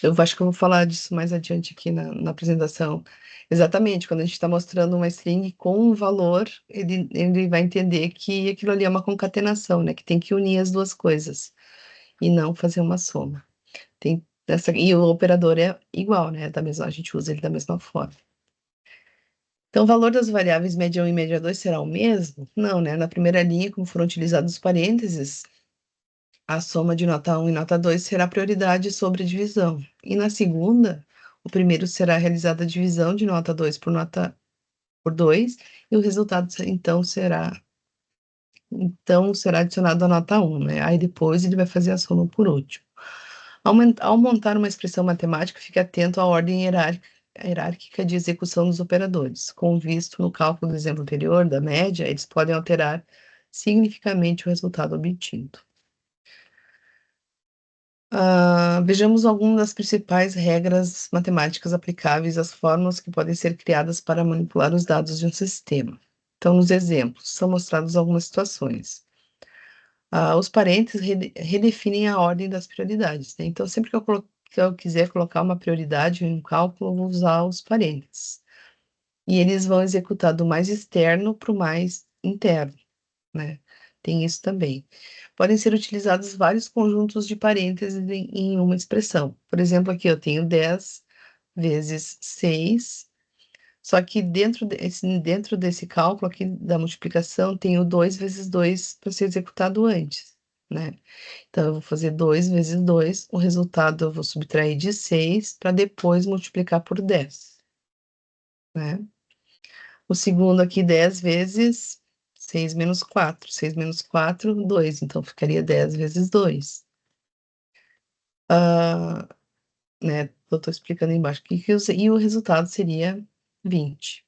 Speaker 1: Eu acho que eu vou falar disso mais adiante aqui na apresentação. Exatamente, quando a gente está mostrando uma string com um valor, ele vai entender que aquilo ali é uma concatenação, né? Que tem que unir as duas coisas e não fazer uma soma. E o operador é igual, né? A gente usa ele da mesma forma. Então, o valor das variáveis média 1 e média 2 será o mesmo? Não, né? Na primeira linha, como foram utilizados os parênteses, a soma de nota 1 e nota 2 será prioridade sobre a divisão. E na segunda, o primeiro será realizada a divisão de nota 2 por 2, e o resultado, será adicionado a nota 1, né? Aí depois ele vai fazer a soma por último. Ao montar uma expressão matemática, fique atento à ordem hierárquica de execução dos operadores. Com visto no cálculo do exemplo anterior, da média, eles podem alterar significativamente o resultado obtido. Vejamos algumas das principais regras matemáticas aplicáveis às fórmulas que podem ser criadas para manipular os dados de um sistema. Então, nos exemplos, são mostradas algumas situações. Os parênteses redefinem a ordem das prioridades, né? Então, sempre que eu quiser colocar uma prioridade em um cálculo, eu vou usar os parênteses. E eles vão executar do mais externo para o mais interno, né? Tem isso também. Podem ser utilizados vários conjuntos de parênteses em uma expressão. Por exemplo, aqui eu tenho 10 vezes 6, só que dentro desse cálculo aqui da multiplicação, tem o 2 vezes 2 para ser executado antes, né? Então, eu vou fazer 2 vezes 2, o resultado eu vou subtrair de 6 para depois multiplicar por 10, né? O segundo aqui, 10 vezes 6 menos 4. 6 menos 4, 2. Então, ficaria 10 vezes 2. Né? Eu estou explicando embaixo. E o resultado seria 20.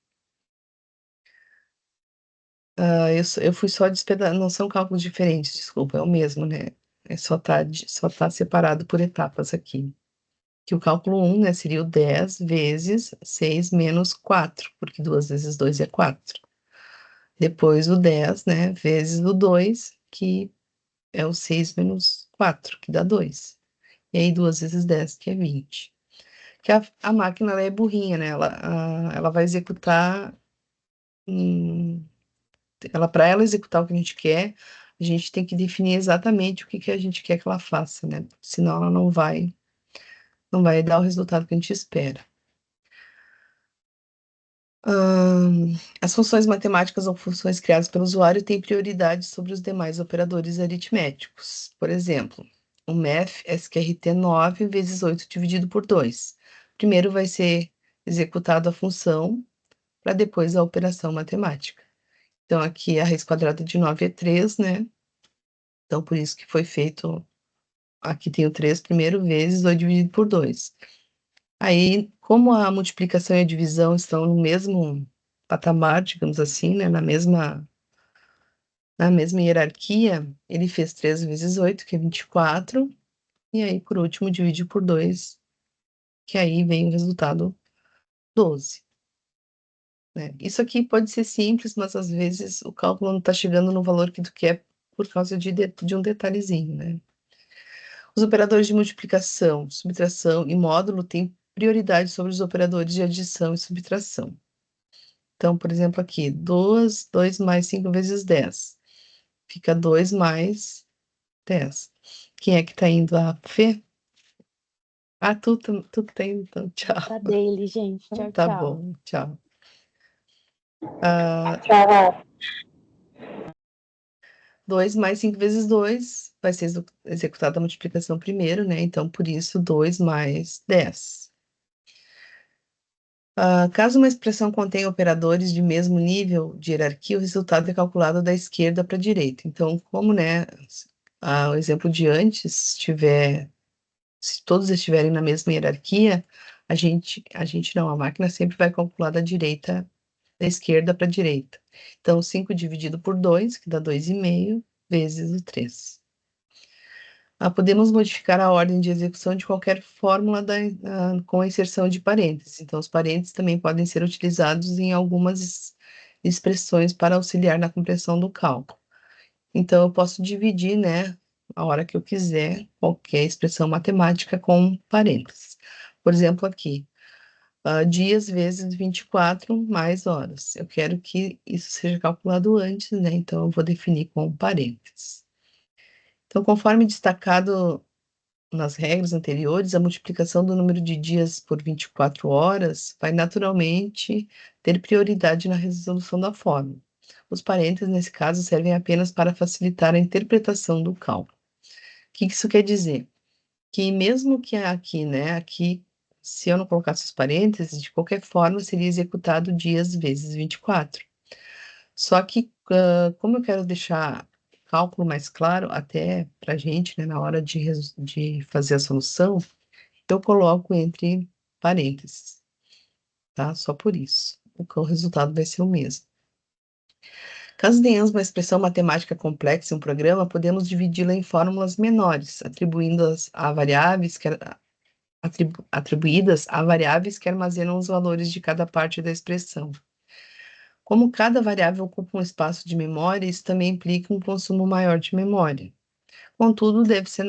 Speaker 1: Eu fui só despedazar. Não são cálculos diferentes, desculpa, é o mesmo, né? Só tá separado por etapas aqui. Que o cálculo 1, né, seria o 10 vezes 6 menos 4, porque 2 vezes 2 é 4. Depois o 10, né, vezes o 2, que é o 6 menos 4, que dá 2. E aí 2 vezes 10, que é 20. Que a máquina, ela é burrinha, né? Ela vai executar... Para ela executar o que a gente quer, a gente tem que definir exatamente o que a gente quer que ela faça, né? Senão ela não vai dar o resultado que a gente espera. As funções matemáticas ou funções criadas pelo usuário têm prioridade sobre os demais operadores aritméticos. Por exemplo, o math SQRT 9 vezes 8 dividido por 2. Primeiro vai ser executado a função, para depois a operação matemática. Então, aqui a raiz quadrada de 9 é 3, né? Então, por isso que foi feito, aqui tem o 3 primeiro vezes 2 dividido por 2. Aí, como a multiplicação e a divisão estão no mesmo patamar, digamos assim, né? Na mesma hierarquia, ele fez 3 vezes 8, que é 24, e aí, por último, divide por 2, que aí vem o resultado 12. Né? Isso aqui pode ser simples, mas às vezes o cálculo não está chegando no valor que tu quer por causa de um detalhezinho, né? Os operadores de multiplicação, subtração e módulo têm prioridade sobre os operadores de adição e subtração. Então, por exemplo, aqui, 2 mais 5 vezes 10. Fica 2 mais 10. Quem é que tá indo? A Fê? Ah, tu tá indo, então, tchau.
Speaker 3: Tá dele, gente. Tchau,
Speaker 1: Tá
Speaker 3: tchau.
Speaker 1: bom, tchau. Ah,
Speaker 2: Tchau.
Speaker 1: 2 mais 5 vezes 2 vai ser executada a multiplicação primeiro, né? Então, por isso, 2 mais 10. Caso uma expressão contenha operadores de mesmo nível de hierarquia, o resultado é calculado da esquerda para a direita. Então, como, né, o exemplo de antes, se todos estiverem na mesma hierarquia, a máquina sempre vai calcular da esquerda para a direita. Então, 5 dividido por 2, que dá 2,5, vezes o 3. Podemos modificar a ordem de execução de qualquer fórmula com a inserção de parênteses. Então, os parênteses também podem ser utilizados em algumas expressões para auxiliar na compreensão do cálculo. Então, eu posso dividir, né, a hora que eu quiser, qualquer expressão matemática com parênteses. Por exemplo, aqui, dias vezes 24 mais horas. Eu quero que isso seja calculado antes, né? Então, eu vou definir com parênteses. Então, conforme destacado nas regras anteriores, a multiplicação do número de dias por 24 horas vai naturalmente ter prioridade na resolução da fórmula. Os parênteses, nesse caso, servem apenas para facilitar a interpretação do cálculo. O que isso quer dizer? Que mesmo que aqui, né, aqui, se eu não colocasse os parênteses, de qualquer forma seria executado dias vezes 24. Só que, como eu quero deixar o cálculo mais claro, até para a gente, né, na hora de fazer a solução, eu coloco entre parênteses, tá? Só por isso. O resultado vai ser o mesmo. Caso tenhamos uma expressão matemática complexa em um programa, podemos dividi-la em fórmulas menores, atribuindo-as a variáveis atribuídas a variáveis que armazenam os valores de cada parte da expressão. Como cada variável ocupa um espaço de memória, isso também implica um consumo maior de memória. Contudo, deve-se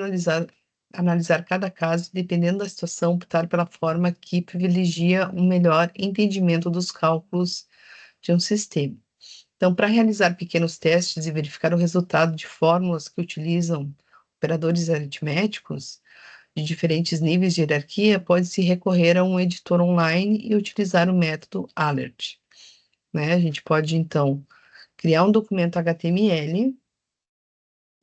Speaker 1: analisar cada caso e, dependendo da situação, optar pela forma que privilegia um melhor entendimento dos cálculos de um sistema. Então, para realizar pequenos testes e verificar o resultado de fórmulas que utilizam operadores aritméticos de diferentes níveis de hierarquia, pode-se recorrer a um editor online e utilizar o método alert. Né? A gente pode, então, criar um documento HTML,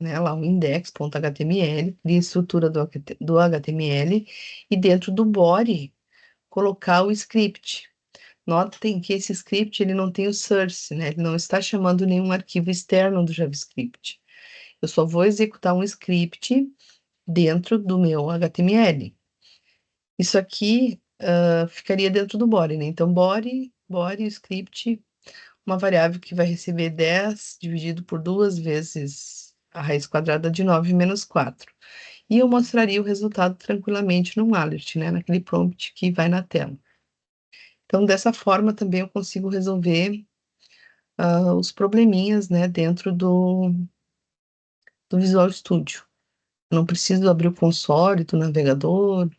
Speaker 1: né, lá o index.html, cria a estrutura do HTML e dentro do body colocar o script. Notem que esse script ele não tem o source, né? Ele não está chamando nenhum arquivo externo do JavaScript. Eu só vou executar um script dentro do meu HTML. Isso aqui ficaria dentro do body, né? Então, body, script, uma variável que vai receber 10 dividido por 2 vezes a raiz quadrada de 9 menos 4. E eu mostraria o resultado tranquilamente no alert, né? Naquele prompt que vai na tela. Então, dessa forma, também eu consigo resolver os probleminhas, né, dentro do Visual Studio. Não preciso abrir o console do navegador,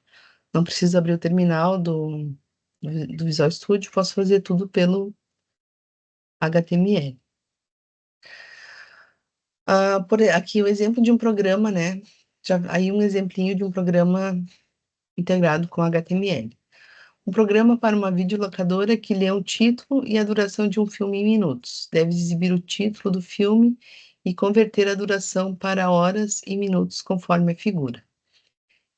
Speaker 1: não preciso abrir o terminal do Visual Studio, posso fazer tudo pelo HTML. Aqui o exemplo de um programa, né? Aí um exemplinho de um programa integrado com HTML. Um programa para uma videolocadora que lê o título e a duração de um filme em minutos. Deve exibir o título do filme e converter a duração para horas e minutos conforme a figura.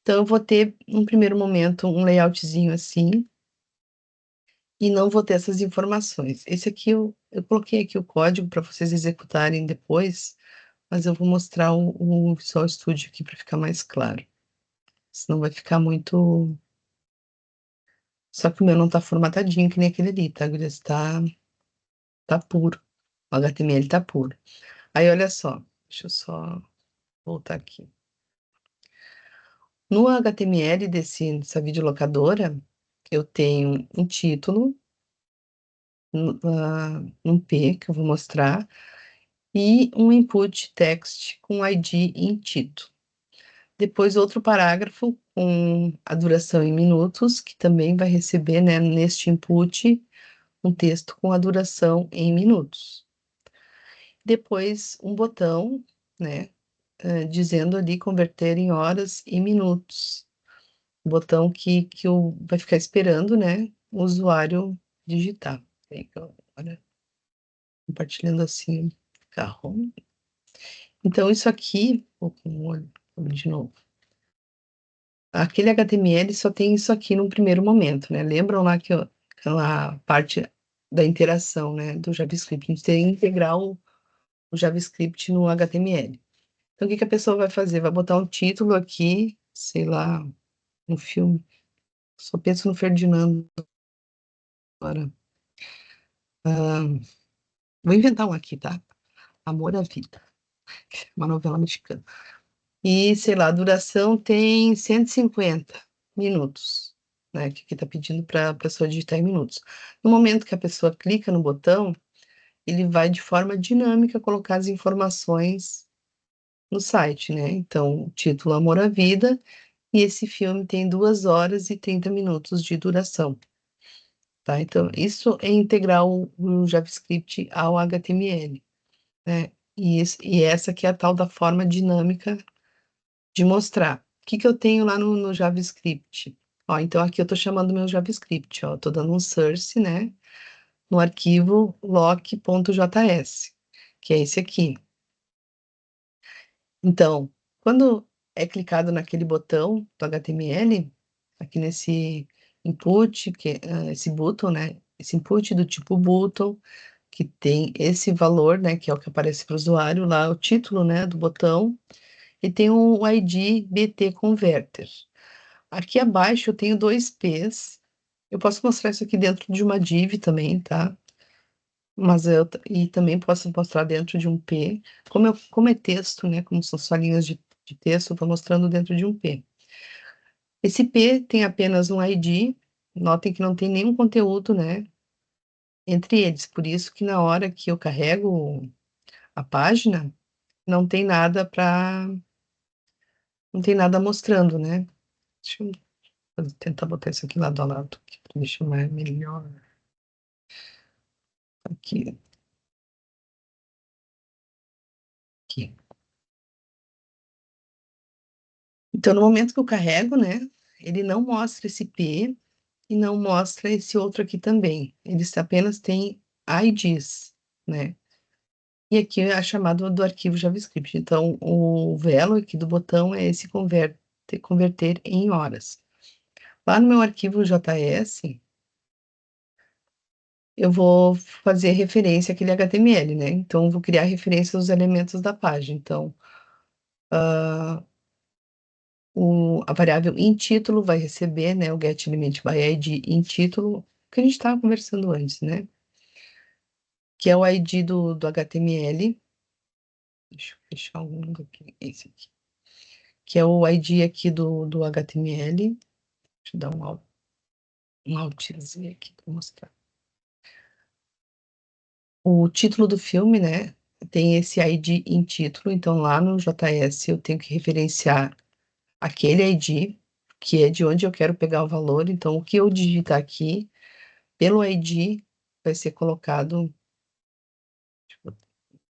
Speaker 1: Então, eu vou ter, num primeiro momento, um layoutzinho assim, e não vou ter essas informações. Esse aqui Eu coloquei aqui o código para vocês executarem depois, mas eu vou mostrar o Visual Studio aqui para ficar mais claro. Senão vai ficar muito... Só que o meu não tá formatadinho que nem aquele ali, tá? Ele tá puro. O HTML tá puro. Aí, olha só. Deixa eu só voltar aqui. No HTML dessa videolocadora, eu tenho um título, um P, que eu vou mostrar, e um input text com ID em título. Depois, outro parágrafo com a duração em minutos, que também vai receber, né, neste input, um texto com a duração em minutos. Depois, um botão, né, dizendo ali converter em horas e minutos. Um botão que vai ficar esperando, né, o usuário digitar. Aí, agora, compartilhando assim, carro. Então, isso aqui, vou com o olho de novo. Aquele HTML só tem isso aqui num primeiro momento, né? Lembram lá que aquela parte da interação, né, do JavaScript, a gente tem que integrar o JavaScript no HTML. Então, o que que a pessoa vai fazer? Vai botar um título aqui, sei lá, um filme. Só penso no Ferdinando agora. Vou inventar um aqui, tá? Amor à Vida, uma novela mexicana. E, sei lá, a duração tem 150 minutos, né? Que aqui tá pedindo para a pessoa digitar em minutos. No momento que a pessoa clica no botão, ele vai de forma dinâmica colocar as informações no site, né? Então, o título Amor à Vida, e esse filme tem 2 horas e 30 minutos de duração, tá? Então, isso é integrar o JavaScript ao HTML, né? E essa que é a tal da forma dinâmica de mostrar. O que que eu tenho lá no JavaScript? Ó, então aqui eu tô chamando meu JavaScript, ó, tô dando um source, né, no arquivo lock.js, que é esse aqui. Então, quando é clicado naquele botão do HTML, aqui nesse input, esse button, né, esse input do tipo button, que tem esse valor, né, que é o que aparece para o usuário lá, o título, né, do botão, e tem um ID BT Converter. Aqui abaixo eu tenho 2 P's. Eu posso mostrar isso aqui dentro de uma div também, tá? Mas e também posso mostrar dentro de um P. Como é texto, né? Como são só linhas de texto, eu estou mostrando dentro de um P. Esse P tem apenas um ID. Notem que não tem nenhum conteúdo, né, entre eles. Por isso que na hora que eu carrego a página, não tem nada não tem nada mostrando, né? Deixa eu tentar botar isso aqui lado a lado, para deixar mais melhor. Aqui, aqui. Então, no momento que eu carrego, né, ele não mostra esse P e não mostra esse outro aqui também. Eles apenas têm IDs, né? E aqui é a chamada do arquivo JavaScript. Então, o velo aqui do botão é esse converter em horas. Lá no meu arquivo JS, eu vou fazer referência àquele HTML, né? Então, eu vou criar referência aos elementos da página. Então, a variável em título vai receber, né, o getElementById em título, que a gente estava conversando antes, né? Que é o ID do HTML. Deixa eu fechar algum aqui, esse aqui. Que é o ID aqui do HTML. Deixa eu dar um altzinho aqui para mostrar. O título do filme, né, tem esse ID em título, então lá no JS eu tenho que referenciar aquele ID, que é de onde eu quero pegar o valor. Então, o que eu digitar aqui, pelo ID, vai ser colocado.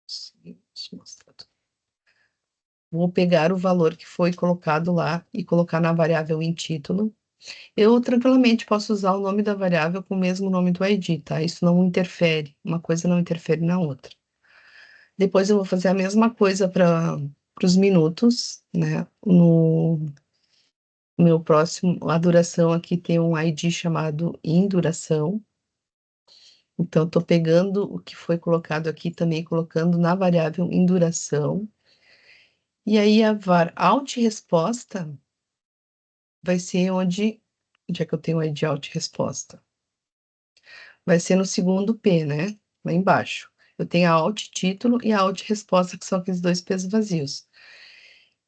Speaker 1: Deixa eu mostrar tudo. Vou pegar o valor que foi colocado lá e colocar na variável em título. Eu tranquilamente posso usar o nome da variável com o mesmo nome do ID, tá? Isso não interfere, uma coisa não interfere na outra. Depois eu vou fazer a mesma coisa para os minutos, né? No meu próximo, a duração aqui tem um ID chamado induração. Então, estou pegando o que foi colocado aqui também, colocando na variável em duração. E aí, a var alt resposta vai ser onde é que eu tenho aí de alt resposta? Vai ser no segundo P, né? Lá embaixo. Eu tenho a alt título e a alt resposta, que são aqueles dois P's vazios.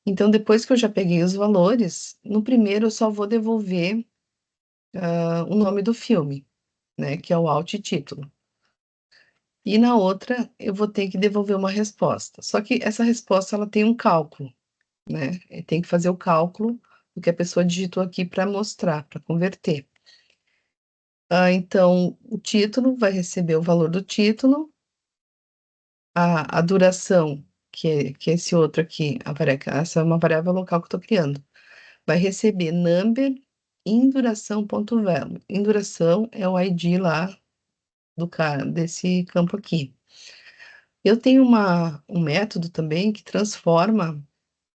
Speaker 1: Então, depois que eu já peguei os valores, no primeiro eu só vou devolver o nome do filme, né? Que é o alt título. E na outra, eu vou ter que devolver uma resposta. Só que essa resposta, ela tem um cálculo, né? Tem que fazer o cálculo do que a pessoa digitou aqui para mostrar, para converter. Então, o título vai receber o valor do título, a duração, que é esse outro aqui, essa é uma variável local que eu estou criando, vai receber number em duração.value. Em duração é o ID lá desse campo aqui. Eu tenho um método também que transforma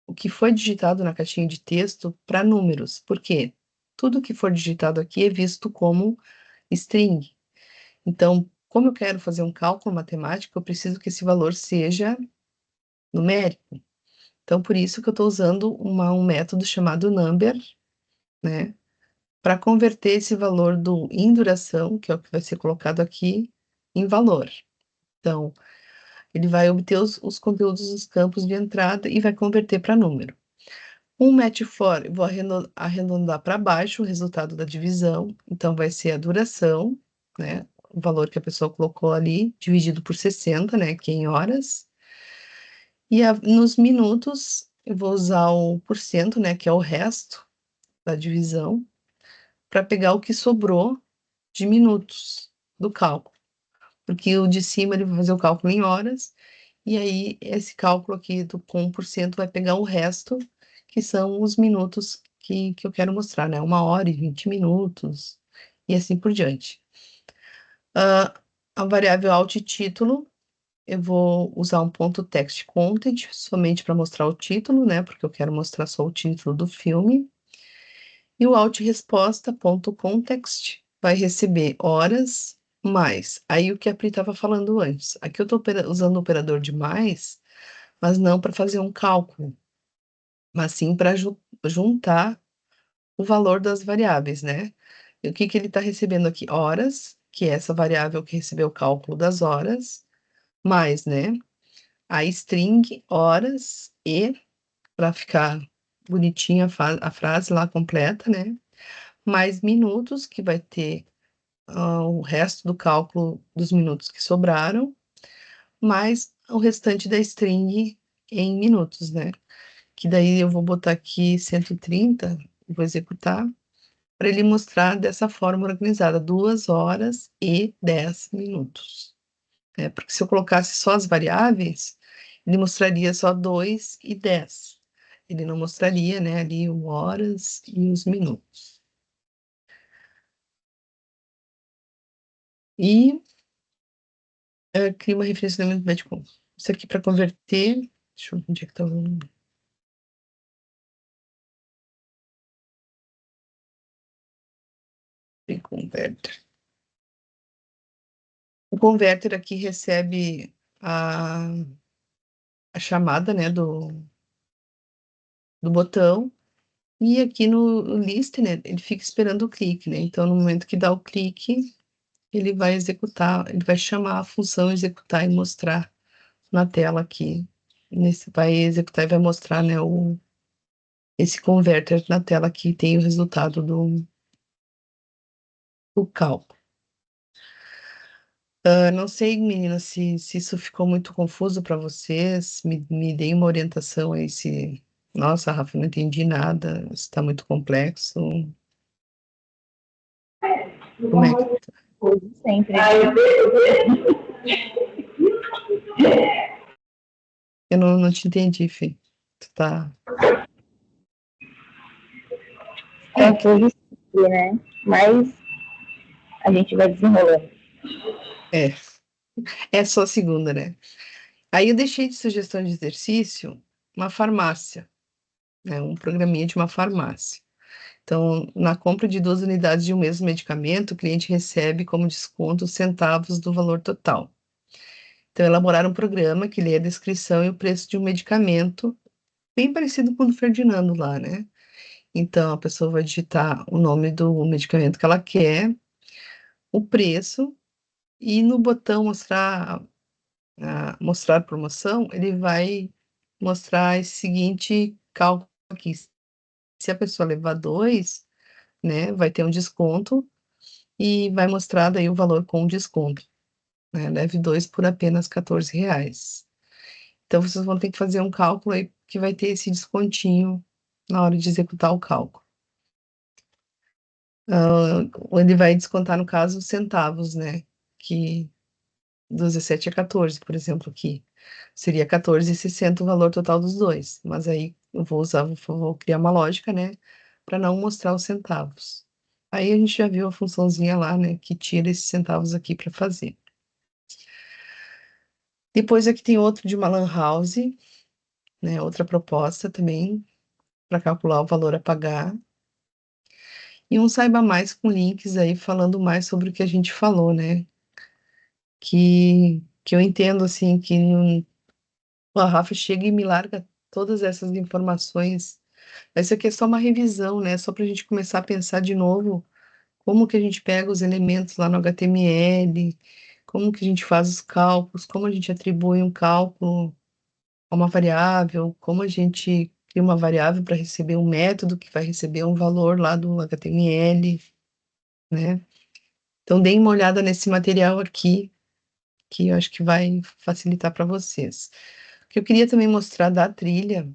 Speaker 1: o que foi digitado na caixinha de texto para números. Por quê? Tudo que for digitado aqui é visto como string. Então, como eu quero fazer um cálculo matemático, eu preciso que esse valor seja numérico. Então, por isso que eu estou usando um método chamado number, né? Para converter esse valor do em duração, que é o que vai ser colocado aqui, em valor. Então, ele vai obter os conteúdos dos campos de entrada e vai converter para número. Um match for, eu vou arredondar para baixo o resultado da divisão, então vai ser a duração, né? O valor que a pessoa colocou ali, dividido por 60, né? Que é em horas. E nos minutos, eu vou usar o porcento, né? Que é o resto da divisão, para pegar o que sobrou de minutos do cálculo. Porque o de cima ele vai fazer o cálculo em horas, e aí esse cálculo aqui com 1% vai pegar o resto, que são os minutos que eu quero mostrar, né? 1 hora e 20 minutos, e assim por diante. A variável alt título, eu vou usar um ponto text content, somente para mostrar o título, né? Porque eu quero mostrar só o título do filme. E o alt resposta ponto context vai receber horas mais. Aí o que a Pri estava falando antes. Aqui eu estou usando o operador de mais, mas não para fazer um cálculo, mas sim para juntar o valor das variáveis, né? E o que ele está recebendo aqui? Horas, que é essa variável que recebeu o cálculo das horas, mais, né? A string horas e, para ficar bonitinha a frase lá completa, né? Mais minutos, que vai ter o resto do cálculo dos minutos que sobraram, mais o restante da string em minutos, né? Que daí eu vou botar aqui 130, vou executar, para ele mostrar dessa forma organizada, 2 horas e 10 minutos. Porque se eu colocasse só as variáveis, ele mostraria só 2 e 10. Ele não mostraria, né, ali o horas e os minutos. E cria uma referência de médico. Isso aqui para converter. Deixa eu ver onde é que está o. Converter. O converter aqui recebe a chamada, né, do botão. E aqui no list, né, ele fica esperando o clique, né? Então, no momento que dá o clique, ele vai executar, ele vai chamar a função executar e mostrar na tela aqui. Vai executar e vai mostrar, né, esse converter na tela que tem o resultado do cálculo. Não sei, meninas, se isso ficou muito confuso para vocês, me deem uma orientação aí se... Nossa, Rafa, não entendi nada, está muito complexo. Como é que...
Speaker 2: Hoje sempre.
Speaker 1: Eu não te entendi, Fê. Tu tá...
Speaker 2: Hoje sempre, né? Mas a gente vai desenrolando.
Speaker 1: É só segunda, né? Aí eu deixei de sugestão de exercício uma farmácia, né? Um programinha de uma farmácia. Então, na compra de 2 unidades de um mesmo medicamento, o cliente recebe como desconto centavos do valor total. Então, elaboraram um programa que lê a descrição e o preço de um medicamento, bem parecido com o do Ferdinando lá, né? Então, a pessoa vai digitar o nome do medicamento que ela quer, o preço, e no botão mostrar promoção, ele vai mostrar esse seguinte cálculo aqui. Se a pessoa levar 2, né, vai ter um desconto e vai mostrar daí o valor com desconto, né? Leve 2 por apenas R$ 14. Então, vocês vão ter que fazer um cálculo aí que vai ter esse descontinho na hora de executar o cálculo. Ele vai descontar, no caso, centavos, né? Que 17 a 14, por exemplo, aqui. Seria 14,60 o valor total dos dois. Mas aí eu vou criar uma lógica, né? Para não mostrar os centavos. Aí a gente já viu a funçãozinha lá, né? Que tira esses centavos aqui para fazer. Depois aqui tem outro de uma lan house, né? Outra proposta também para calcular o valor a pagar. E um saiba mais com links aí falando mais sobre o que a gente falou, né? Que eu entendo assim que a Rafa chega e me larga todas essas informações. Isso aqui é só uma revisão, né? Só para a gente começar a pensar de novo como que a gente pega os elementos lá no HTML, como que a gente faz os cálculos, como a gente atribui um cálculo a uma variável, como a gente cria uma variável para receber um método que vai receber um valor lá do HTML, né? Então, deem uma olhada nesse material aqui, que eu acho que vai facilitar para vocês. O que eu queria também mostrar da trilha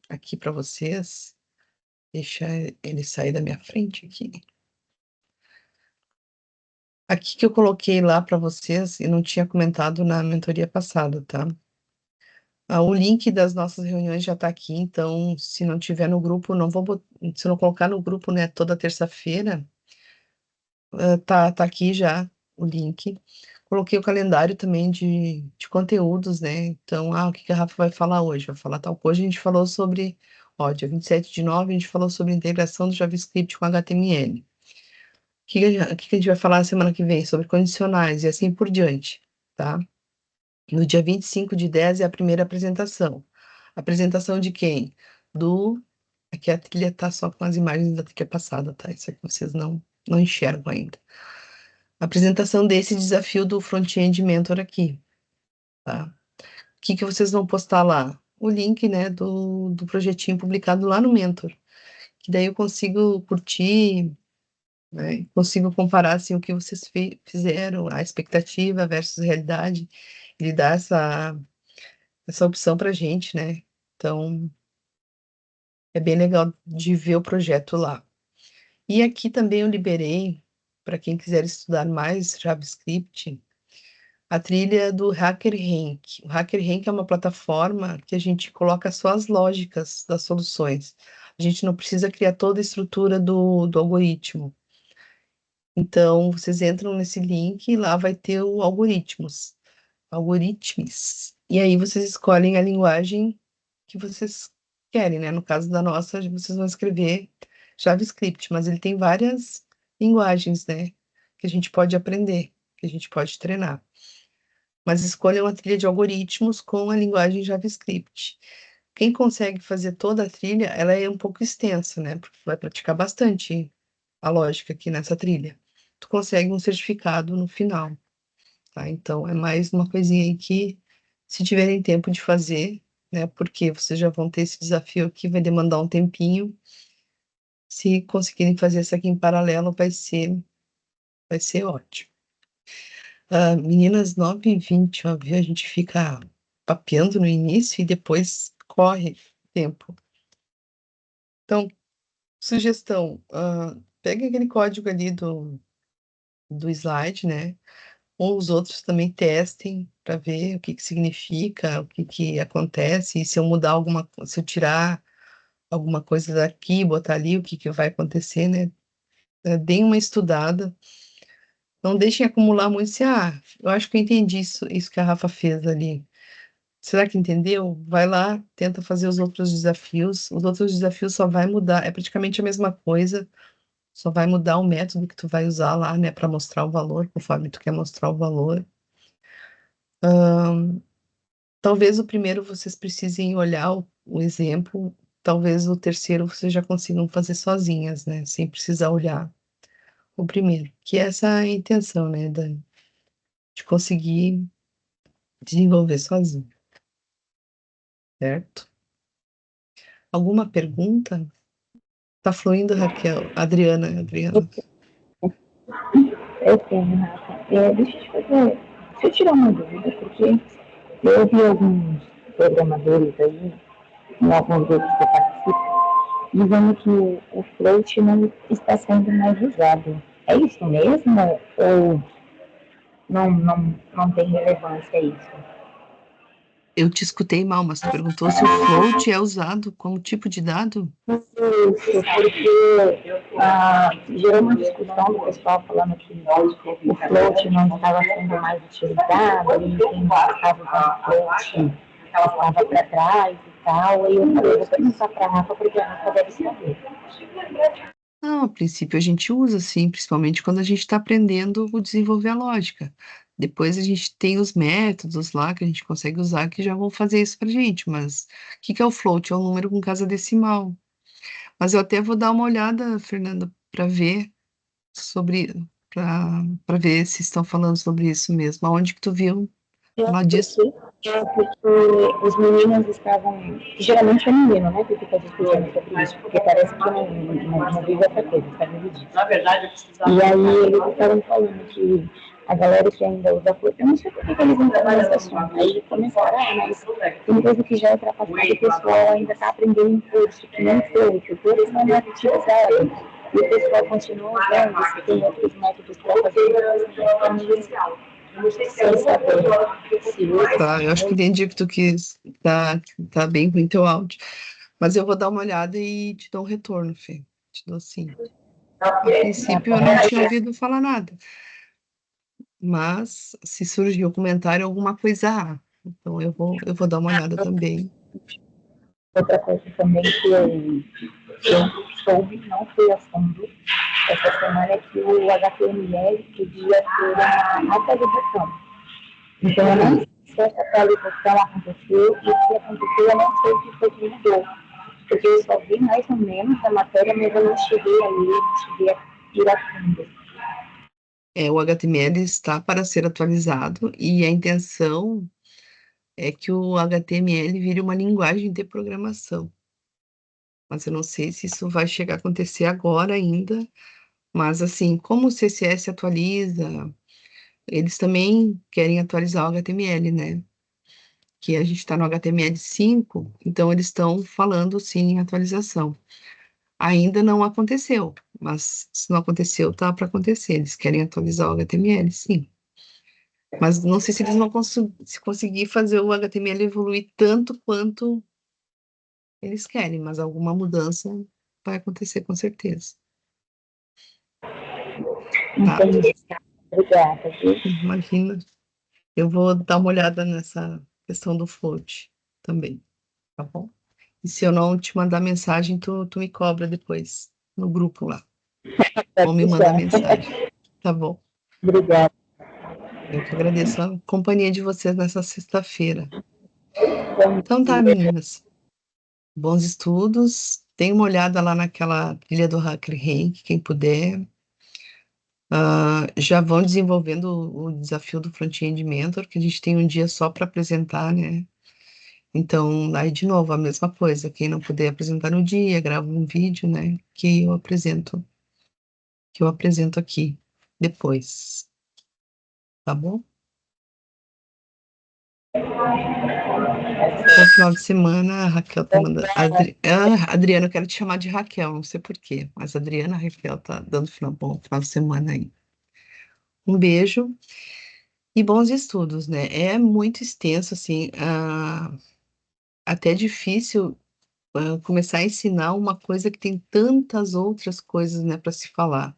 Speaker 1: aqui para vocês, deixar ele sair da minha frente aqui. Aqui que eu coloquei lá para vocês e não tinha comentado na mentoria passada, tá? O link das nossas reuniões já está aqui, então se não tiver no grupo, se eu não colocar no grupo, né, toda terça-feira, tá aqui já o link. Coloquei o calendário também de conteúdos, né? Então, o que a Rafa vai falar hoje? Vai falar tal coisa. A gente falou sobre, dia 27/9, a gente falou sobre integração do JavaScript com HTML. O que a gente vai falar na semana que vem? Sobre condicionais e assim por diante, tá? No dia 25/10 é a primeira apresentação. Apresentação de quem? Aqui a trilha tá só com as imagens da trilha passada, tá? Isso aqui vocês não enxergam ainda. Apresentação desse desafio do Front-End Mentor aqui, tá? O que vocês vão postar lá? O link, né, do projetinho publicado lá no Mentor, que daí eu consigo curtir, né, consigo comparar, assim, o que vocês fizeram, a expectativa versus a realidade, ele dá essa opção pra gente, né? Então, é bem legal de ver o projeto lá. E aqui também eu liberei, para quem quiser estudar mais JavaScript, a trilha do HackerRank. O HackerRank é uma plataforma que a gente coloca só as lógicas das soluções. A gente não precisa criar toda a estrutura do algoritmo. Então, vocês entram nesse link e lá vai ter o algoritmos. E aí vocês escolhem a linguagem que vocês querem, né? No caso da nossa, vocês vão escrever JavaScript, mas ele tem várias linguagens, né? Que a gente pode aprender, que a gente pode treinar. Mas escolham a trilha de algoritmos com a linguagem JavaScript. Quem consegue fazer toda a trilha, ela é um pouco extensa, né? Porque vai praticar bastante a lógica aqui nessa trilha. Tu consegue um certificado no final, tá? Então, é mais uma coisinha aí que, se tiverem tempo de fazer, né? Porque vocês já vão ter esse desafio aqui, vai demandar um tempinho. Se conseguirem fazer isso aqui em paralelo, vai ser ótimo. Meninas, 9h20, ó, viu? A gente fica papeando no início e depois corre o tempo. Então, sugestão, pegue aquele código ali do slide, né? Ou os outros também testem para ver o que significa, o que acontece, e se eu mudar se eu tirar alguma coisa daqui, botar ali, o que vai acontecer, né? Deem uma estudada. Não deixem acumular muito, eu acho que eu entendi isso que a Rafa fez ali. Será que entendeu? Vai lá, tenta fazer os outros desafios. Os outros desafios só vai mudar, é praticamente a mesma coisa, só vai mudar o método que tu vai usar lá, né, para mostrar o valor, conforme tu quer mostrar o valor. Talvez o primeiro vocês precisem olhar o exemplo, talvez o terceiro vocês já consigam fazer sozinhas, né, sem precisar olhar o primeiro, que essa é a intenção, né, de conseguir desenvolver sozinho, certo? Alguma pergunta? Tá fluindo, Raquel? Adriana.
Speaker 2: Eu tenho, Rafa. Deixa eu te fazer. Deixa eu tirar uma dúvida, porque eu vi alguns programadores aí, em alguns grupos que eu participo, dizendo que o float não está sendo mais usado. É isso mesmo? Ou não tem relevância isso?
Speaker 1: Eu te escutei mal, mas tu perguntou se o float é usado como tipo de dado?
Speaker 2: Isso, porque gerou uma discussão do pessoal falando que o float não estava sendo mais utilizado, e quem estava usando float estava para trás e tal. E eu falei, vou perguntar para a Rafa, porque a Rafa deve saber.
Speaker 1: Não, a princípio a gente usa, sim, principalmente quando a gente está aprendendo a desenvolver a lógica. Depois a gente tem os métodos lá que a gente consegue usar que já vão fazer isso pra gente, mas o que é o float? É um número com casa decimal. Mas eu até vou dar uma olhada, Fernanda, para ver sobre, para ver se estão falando sobre isso mesmo. Aonde que tu viu falar disso?
Speaker 2: Porque os meninos estavam. Geralmente é menino, né? Que fica discutindo sobre isso, porque parece que não vive outra coisa, está dividido. Na verdade, eu precisava. E aí eles estavam falando que a galera que ainda usa flor, eu não sei por que eles entraram nesse assunto. Aí começaram, mas tem coisa que já é ultrapassada e o pessoal ainda está aprendendo em curso, que nem foi, que o curso não é utilizado. E o pessoal continua usando, se tem outros métodos para fazer, sem saber.
Speaker 1: Tá, eu acho que entendi o que tu quis. Tá bem com o teu áudio. Mas eu vou dar uma olhada e te dou um retorno, Fê. Te dou sim. A princípio eu não tinha ouvido falar nada. Mas se surgir o comentário, alguma coisa há. Então eu vou dar uma olhada também.
Speaker 2: Outra coisa também que eu soube, não fui a fundo, essa semana é que o HTML podia ter uma atualização. Então eu não sei se essa atualização aconteceu e o que aconteceu eu não sei o que foi que mudou. Porque eu só vi mais ou menos a matéria, mas eu não cheguei a ler, não cheguei a ir a fundo.
Speaker 1: O HTML está para ser atualizado e a intenção é que o HTML vire uma linguagem de programação. Mas eu não sei se isso vai chegar a acontecer agora ainda. Mas assim, como o CSS atualiza, eles também querem atualizar o HTML, né? Que a gente está no HTML5, então eles estão falando sim em atualização. Ainda não aconteceu, mas se não aconteceu, tá para acontecer. Eles querem atualizar o HTML, sim. Mas não sei se eles vão se conseguir fazer o HTML evoluir tanto quanto eles querem, mas alguma mudança vai acontecer com certeza. Tá?
Speaker 2: Entendi. Obrigada, viu?
Speaker 1: Imagina. Eu vou dar uma olhada nessa questão do float também, tá bom? E se eu não te mandar mensagem, tu me cobra depois no grupo lá. Ou me manda mensagem, tá bom?
Speaker 2: Obrigada.
Speaker 1: Eu que agradeço a companhia de vocês nessa sexta-feira. Então tá, meninas. Bons estudos. Dê uma olhada lá naquela trilha do Hacker Rank, quem puder. Já vão desenvolvendo o desafio do Front-End Mentor, que a gente tem um dia só para apresentar, né? Então, aí de novo, a mesma coisa. Quem não puder apresentar no dia, grava um vídeo, né? Que eu apresento aqui depois. Tá bom? Bom final de semana, a Raquel tá mandando. Adriana, eu quero te chamar de Raquel, não sei por quê, mas a Adriana, a Raquel tá dando bom final de semana aí. Um beijo e bons estudos, né? É muito extenso, assim, até difícil começar a ensinar uma coisa que tem tantas outras coisas, né, para se falar.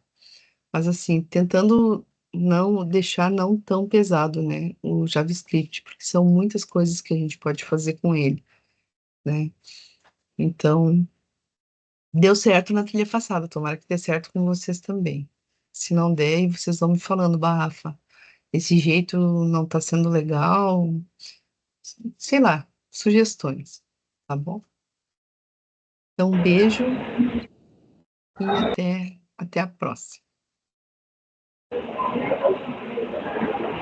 Speaker 1: Mas, assim, tentando não deixar não tão pesado, né, o JavaScript, porque são muitas coisas que a gente pode fazer com ele, né? Então, deu certo na trilha passada, tomara que dê certo com vocês também. Se não der, aí vocês vão me falando, Rafa, esse jeito não tá sendo legal, sei lá, sugestões, tá bom? Então, um beijo e até a próxima.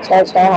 Speaker 2: Tchau, tchau.